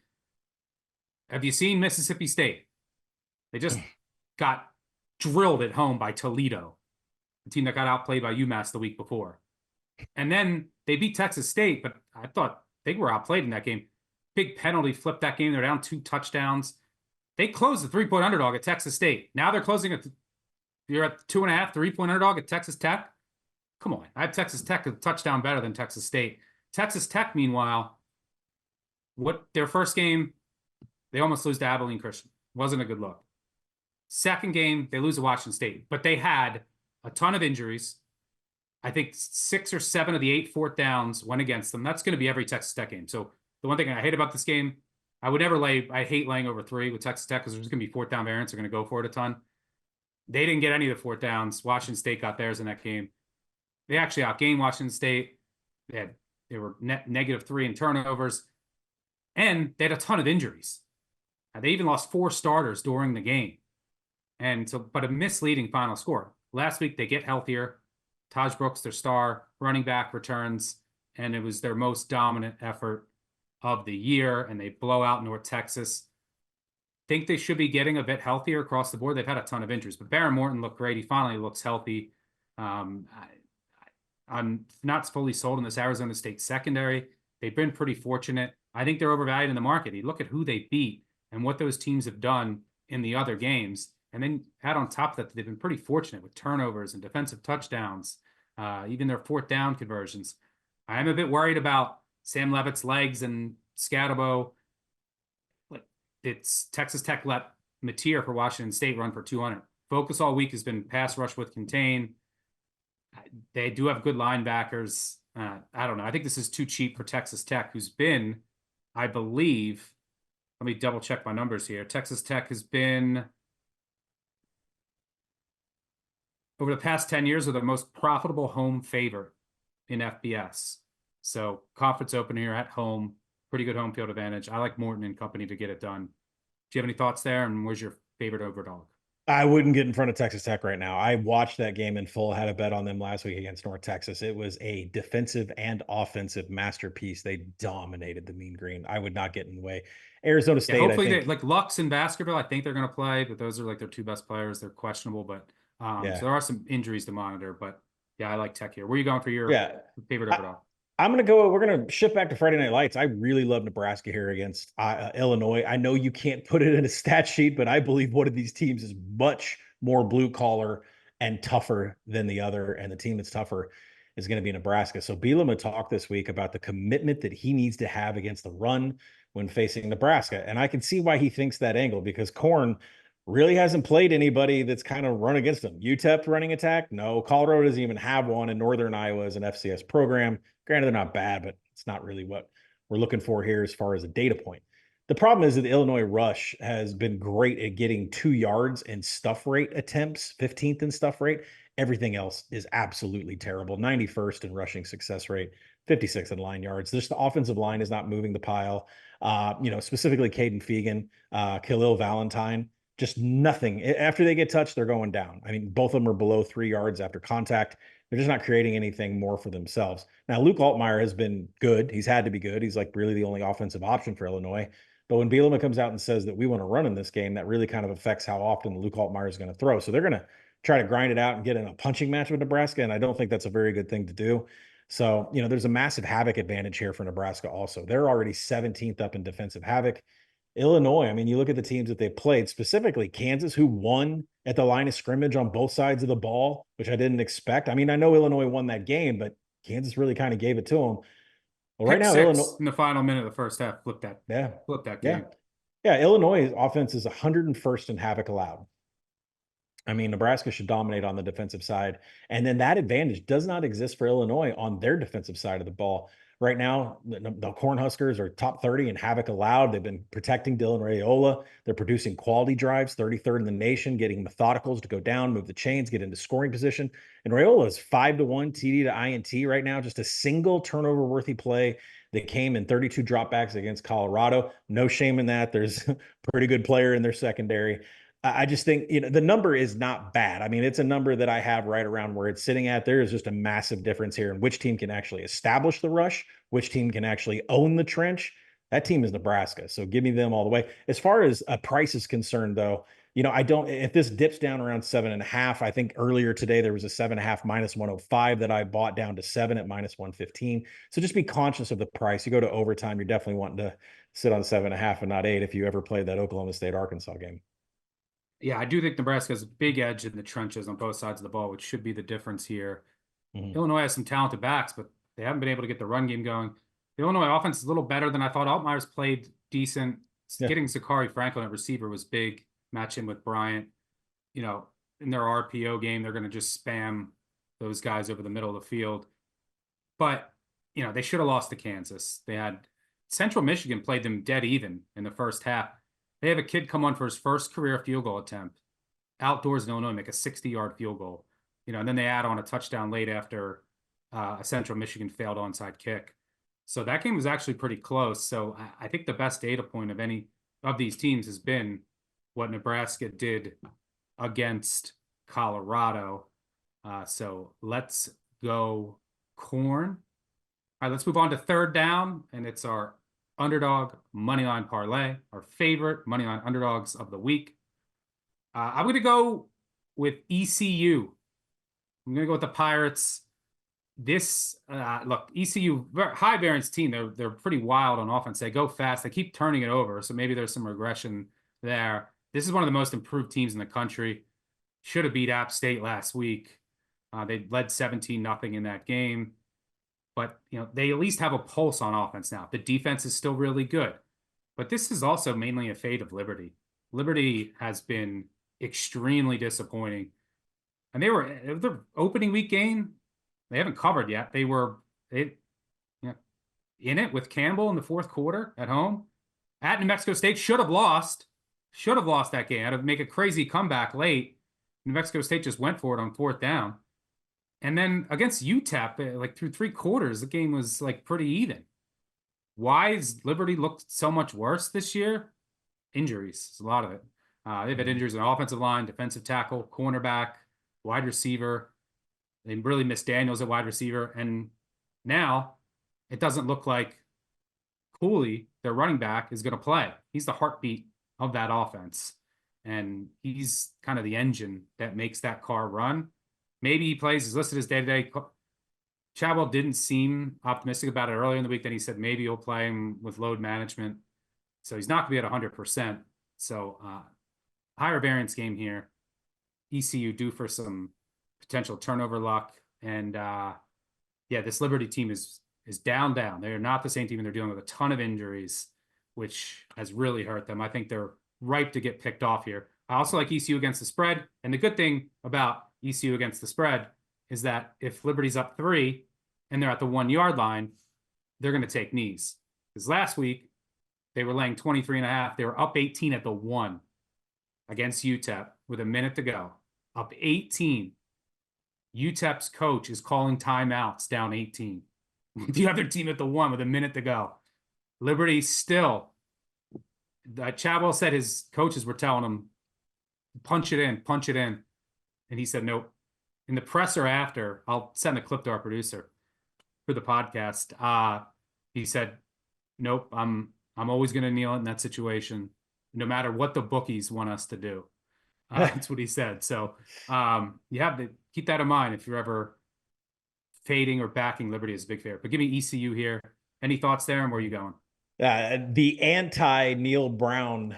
Have you seen Mississippi State? They just got drilled at home by Toledo, the team that got outplayed by UMass the week before. And then they beat Texas State, but I thought they were outplayed in that game. Big penalty flipped that game. They're down 2 touchdowns. They closed the 3-point underdog at Texas State. Now they're closing it. You're at 2.5, 3-point underdog at Texas Tech. Come on. I have Texas Tech a touchdown better than Texas State. Texas Tech, meanwhile, their first game, they almost lose to Abilene Christian. Wasn't a good look. Second game, they lose to Washington State, but they had a ton of injuries. I think 6 or 7 of the 8 fourth downs went against them. That's going to be every Texas Tech game. So the one thing I hate about this game, I hate laying over 3 with Texas Tech because there's going to be fourth down variants. They're going to go for it a ton. They didn't get any of the fourth downs. Washington State got theirs in that game. They actually outgained Washington State. They were -3 in turnovers, and they had a ton of injuries. They even lost 4 starters during the game. And so, but a misleading final score. Last week, they get healthier. Taj Brooks, their star running back, returns, and it was their most dominant effort of the year, and they blow out North Texas. Think they should be getting a bit healthier across the board. They've had a ton of injuries, but Baron Morton looked great. He finally looks healthy. I'm not fully sold on this Arizona State secondary. They've been pretty fortunate. I think they're overvalued in the market. You look at who they beat and what those teams have done in the other games. And then add on top of that, they've been pretty fortunate with turnovers and defensive touchdowns, even their fourth down conversions. I am a bit worried about Sam Levitt's legs and Scatabo. Like, it's Texas Tech let Mateer for Washington State run for 200. Focus all week has been pass rush with contain. They do have good linebackers. I don't know. I think this is too cheap for Texas Tech, who's been, I believe, let me double check my numbers here. Texas Tech has been, over the past 10 years, are the most profitable home favorite in FBS. So conference opener here at home, pretty good home field advantage. I like Morton and company to get it done. Do you have any thoughts there? And where's your favorite overdog?
I wouldn't get in front of Texas Tech right now. I watched that game in full, had a bet on them last week against North Texas. It was a defensive and offensive masterpiece. They dominated the Mean Green. I would not get in the way. Arizona State,
hopefully
I think,
they, like Lux and Baskerville, I think they're going to play, but those are like their 2 best players. They're questionable, but so there are some injuries to monitor. But yeah, I like Tech here. Where are you going for your favorite overdog?
We're going to shift back to Friday Night Lights. I really love Nebraska here against Illinois. I know you can't put it in a stat sheet, but I believe one of these teams is much more blue collar and tougher than the other. And the team that's tougher is going to be Nebraska. So Bielema talked this week about the commitment that he needs to have against the run when facing Nebraska. And I can see why he thinks that angle, because Corn really hasn't played anybody that's kind of run against him. UTEP running attack? No. Colorado doesn't even have one, and Northern Iowa is an FCS program. Granted, they're not bad, but it's not really what we're looking for here as far as a data point. The problem is that the Illinois rush has been great at getting 2 yards in stuff rate attempts, 15th in stuff rate. Everything else is absolutely terrible. 91st in rushing success rate, 56th in line yards. Just the offensive line is not moving the pile. Specifically Caden Fegan, Khalil Valentine, just nothing. After they get touched, they're going down. I mean, both of them are below 3 yards after contact. They're just not creating anything more for themselves. Now, Luke Altmaier has been good. He's had to be good. He's like really the only offensive option for Illinois. But when Bielema comes out and says that we want to run in this game, that really kind of affects how often Luke Altmaier is going to throw. So they're going to try to grind it out and get in a punching match with Nebraska, and I don't think that's a very good thing to do. So, there's a massive havoc advantage here for Nebraska also. They're already 17th up in defensive havoc. Illinois, I mean, you look at the teams that they played, specifically Kansas, who won at the line of scrimmage on both sides of the ball, which I didn't expect. I mean, I know Illinois won that game, but Kansas really kind of gave it to them. Well, right now, Illinois
in the final minute of the first half flipped that game.
Yeah, Illinois' offense is 101st in havoc allowed. I mean, Nebraska should dominate on the defensive side. And then that advantage does not exist for Illinois on their defensive side of the ball. Right now, the Cornhuskers are top 30 in havoc allowed. They've been protecting Dylan Raiola. They're producing quality drives, 33rd in the nation, getting methodicals to go down, move the chains, get into scoring position. And Raiola is 5-1 TD to INT right now, just a single turnover-worthy play that came in 32 dropbacks against Colorado. No shame in that. There's a pretty good player in their secondary. I just think, the number is not bad. I mean, it's a number that I have right around where it's sitting at. There is just a massive difference here in which team can actually establish the rush, which team can actually own the trench. That team is Nebraska. So give me them all the way. As far as a price is concerned, though, if this dips down around 7.5, I think earlier today there was a 7.5 minus 105 that I bought down to 7 at minus 115. So just be conscious of the price. You go to overtime, you're definitely wanting to sit on 7.5 and not 8 if you ever played that Oklahoma State Arkansas game.
Yeah, I do think Nebraska has a big edge in the trenches on both sides of the ball, which should be the difference here. Mm-hmm. Illinois has some talented backs, but they haven't been able to get the run game going. The Illinois offense is a little better than I thought. Altmaier's played decent. Yeah. Getting Zachary Franklin at receiver was big. Match him with Bryant. In their RPO game, they're going to just spam those guys over the middle of the field. But, they should have lost to Kansas. They had Central Michigan played them dead even in the first half. They have a kid come on for his first career field goal attempt outdoors in Illinois, make a 60-yard field goal, and then they add on a touchdown late after a Central Michigan failed onside kick. So that game was actually pretty close. So I think the best data point of any of these teams has been what Nebraska did against Colorado. So let's go Corn. All right, let's move on to third down, and it's our underdog moneyline parlay, our favorite moneyline underdogs of the week. I'm going to go with ECU. I'm going to go with the Pirates. This, look, ECU, high variance team. They're pretty wild on offense. They go fast. They keep turning it over, so maybe there's some regression there. This is one of the most improved teams in the country. Should have beat App State last week. They led 17-0 in that game. But, they at least have a pulse on offense now. The defense is still really good. But this is also mainly a fate of Liberty. Liberty has been extremely disappointing. And the opening week game, they haven't covered yet. They were in it with Campbell in the fourth quarter at home. At New Mexico State, should have lost that game. Had to make a crazy comeback late. New Mexico State just went for it on fourth down. And then against UTEP, through three quarters, the game was pretty even. Why has Liberty looked so much worse this year? Injuries, it's a lot of it. They've had injuries on offensive line, defensive tackle, cornerback, wide receiver. They really missed Daniels at wide receiver. And now it doesn't look like Cooley, their running back, is going to play. He's the heartbeat of that offense. And he's kind of the engine that makes that car run. Maybe he plays. He's listed as day-to-day. Chadwell didn't seem optimistic about it earlier in the week. Then he said maybe he'll play him with load management. So he's not going to be at 100%. So higher variance game here. ECU due for some potential turnover luck. And this Liberty team is down. They are not the same team, and they're dealing with a ton of injuries, which has really hurt them. I think they're ripe to get picked off here. I also like ECU against the spread. And the good thing about ECU against the spread is that if Liberty's up 3 and they're at the 1 yard line, they're going to take knees. Because last week they were laying 23.5. They were up 18 at the 1 against UTEP with a minute to go. Up 18. UTEP's coach is calling timeouts down 18. The other team at the 1 with a minute to go. Liberty still. Chadwell said his coaches were telling him, punch it in. And he said, nope. In the presser after, I'll send a clip to our producer for the podcast. He said, nope, I'm always going to kneel in that situation, no matter what the bookies want us to do. That's what he said. So you have to keep that in mind if you're ever fading or backing Liberty as a big favorite. But give me ECU here. Any thoughts there, and where are you going?
The anti-Neil Brown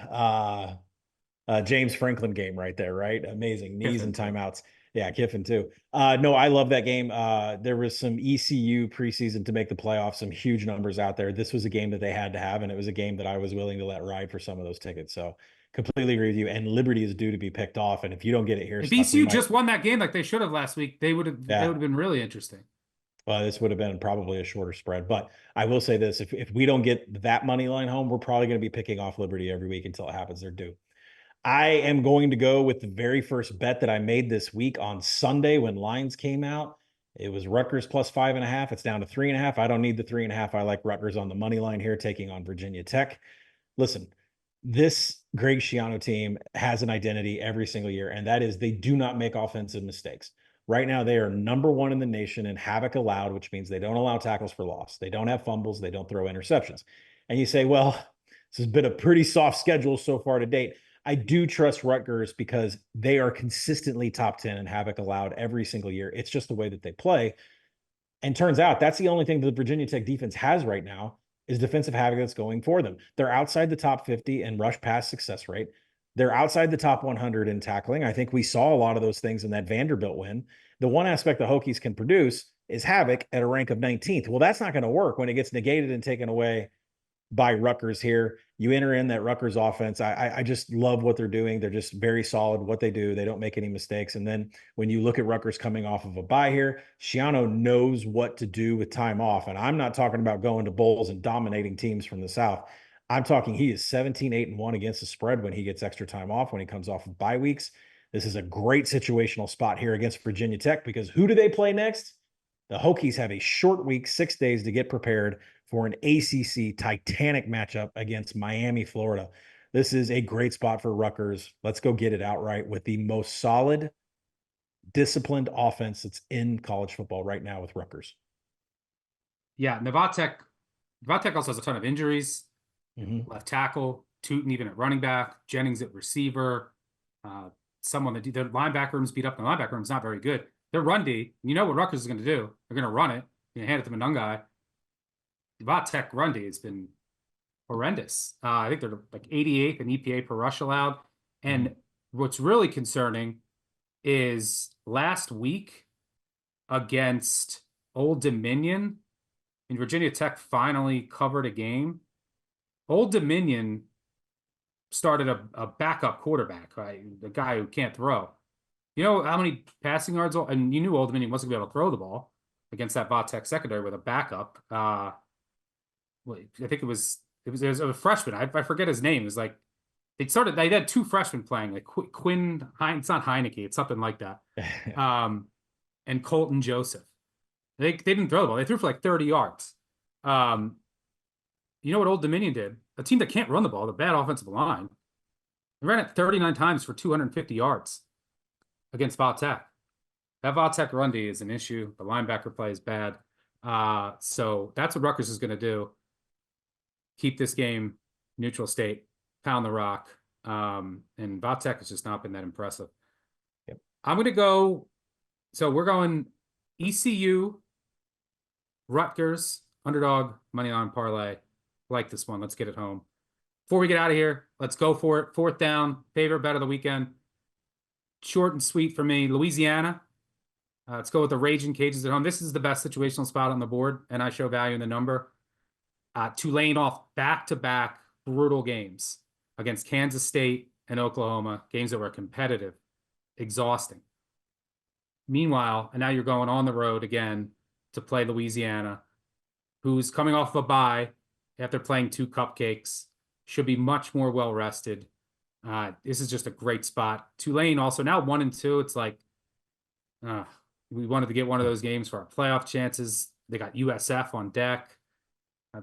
James Franklin game right there, right? Amazing. Knees and timeouts. Yeah, Kiffin too. No, I love that game. There was some ECU preseason to make the playoffs, some huge numbers out there. This was a game that they had to have, and it was a game that I was willing to let ride for some of those tickets. So completely agree with you. And Liberty is due to be picked off. And if you don't get it here,
if ECU just won that game like they should have last week, they would have been really interesting.
Well, this would have been probably a shorter spread. But I will say this, if we don't get that money line home, we're probably going to be picking off Liberty every week until it happens. They're due. I am going to go with the very first bet that I made this week on Sunday when lines came out. It was Rutgers plus 5.5. It's down to 3.5. I don't need the 3.5. I like Rutgers on the money line here, taking on Virginia Tech. Listen, this Greg Schiano team has an identity every single year, and that is they do not make offensive mistakes. Right now, they are number 1 in the nation in havoc allowed, which means they don't allow tackles for loss. They don't have fumbles. They don't throw interceptions. And you say, well, this has been a pretty soft schedule so far to date. I do trust Rutgers because they are consistently top 10 in havoc allowed every single year. It's just the way that they play. And turns out that's the only thing that the Virginia Tech defense has right now is defensive havoc that's going for them. They're outside the top 50 in rush pass success rate. They're outside the top 100 in tackling. I think we saw a lot of those things in that Vanderbilt win. The one aspect the Hokies can produce is havoc at a rank of 19th. Well, that's not going to work when it gets negated and taken away by Rutgers here. You enter in that Rutgers offense. I just love what they're doing. They're just very solid what they do. They don't make any mistakes. And then when you look at Rutgers coming off of a bye here, Schiano knows what to do with time off. And I'm not talking about going to bowls and dominating teams from the South. I'm talking he is 17-8-1 against the spread when he gets extra time off, when he comes off of bye weeks. This is a great situational spot here against Virginia Tech, because who do they play next? The Hokies have a short week, 6 days to get prepared for an ACC Titanic matchup against Miami, Florida. This is a great spot for Rutgers. Let's go get it outright with the most solid, disciplined offense that's in college football right now with Rutgers.
Yeah, Tech also has a ton of injuries. Left tackle, Tootin even at running back, Jennings at receiver. Someone that their linebacker room's beat up. The linebacker room's not very good. Their run D, you know what Rutgers is going to do. They're going to run it. You hand it to Monungai. Tech run D has been horrendous. I think they're like 88th in EPA per rush allowed. And what's really concerning is last week against Old Dominion, and Virginia Tech finally covered a game. Old Dominion started a backup quarterback, right? The guy who can't throw. You know how many passing yards? And you knew Old Dominion wasn't going to be able to throw the ball against that Tech secondary with a backup. I think it was a freshman. I forget his name. It was like they had 2 freshmen playing, like Quinn. It's not Heineke. It's something like that. And Colton Joseph. They didn't throw the ball. They threw for like 30 yards. You know what Old Dominion did? A team that can't run the ball, the bad offensive line, they ran it 39 times for 250 yards against Tech. That Tech run D is an issue. The linebacker play is bad. So that's what Rutgers is going to do. Keep this game neutral state, pound the rock. And Tech has just not been that impressive.
Yep.
I'm going to go. So we're going ECU, Rutgers, underdog, money on parlay. Like this one. Let's get it home. Before we get out of here, let's go for it. 4th down, favorite bet of the weekend. Short and sweet for me. Louisiana. Let's go with the Raging Cajuns at home. This is the best situational spot on the board, and I show value in the number. Tulane off back-to-back brutal games against Kansas State and Oklahoma, games that were competitive, exhausting. Meanwhile, and now you're going on the road again to play Louisiana, who's coming off of a bye after playing 2 cupcakes, should be much more well-rested. This is just a great spot. Tulane also now 1-2. It's like we wanted to get one of those games for our playoff chances. They got USF on deck.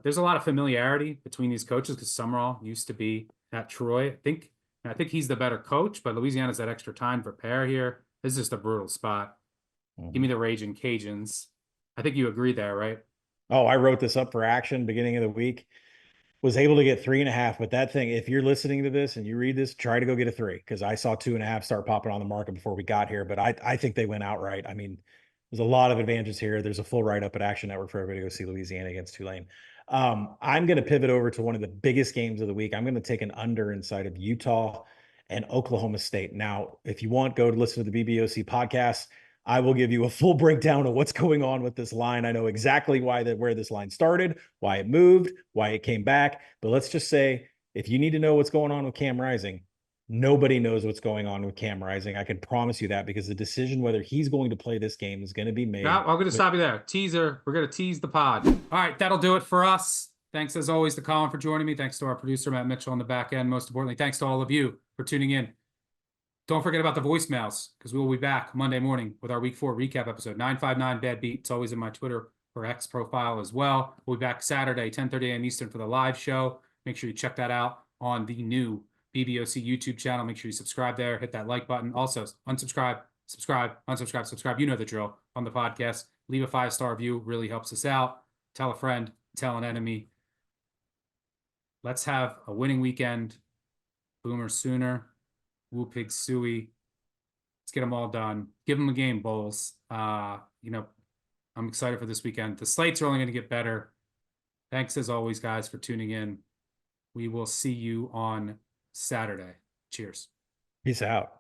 There's a lot of familiarity between these coaches because Summerall used to be at Troy. I think he's the better coach, but Louisiana's that extra time to prepare here. This is just a brutal spot. Give me the Raging Cajuns. I think you agree there, right?
Oh, I wrote this up for action beginning of the week. Was able to get 3.5, but that thing, if you're listening to this and you read this, try to go get a 3, because I saw 2.5 start popping on the market before we got here. But I think they went outright. I mean, there's a lot of advantages here. There's a full write-up at Action Network for everybody to go see Louisiana against Tulane. I'm going to pivot over to one of the biggest games of the week. I'm going to take an under inside of Utah and Oklahoma State. Now, if you want, go to listen to the BBOC podcast. I will give you a full breakdown of what's going on with this line. I know exactly where this line started, why it moved, why it came back. But let's just say, if you need to know what's going on with Cam Rising, nobody knows what's going on with Cam Rising. I can promise you that, because the decision whether he's going to play this game is going to be made.
No, I'm going to stop you there. Teaser. We're going to tease the pod. All right, that'll do it for us. Thanks as always to Colin for joining me. Thanks to our producer, Matt Mitchell, on the back end. Most importantly, thanks to all of you for tuning in. Don't forget about the voicemails, because we will be back Monday morning with our Week 4 recap episode. 959 Bad Beat. It's always in my Twitter or X profile as well. We'll be back Saturday, 10:30 a.m. Eastern for the live show. Make sure you check that out on the new BBOC YouTube channel. Make sure you subscribe there. Hit that like button. Also, unsubscribe, subscribe. You know the drill on the podcast. Leave a 5-star review. Really helps us out. Tell a friend. Tell an enemy. Let's have a winning weekend. Boomer Sooner. Woo Pig Suey. Let's get them all done. Give them a game, Bowls. I'm excited for this weekend. The slates are only going to get better. Thanks as always, guys, for tuning in. We will see you on Saturday. Cheers.
Peace out.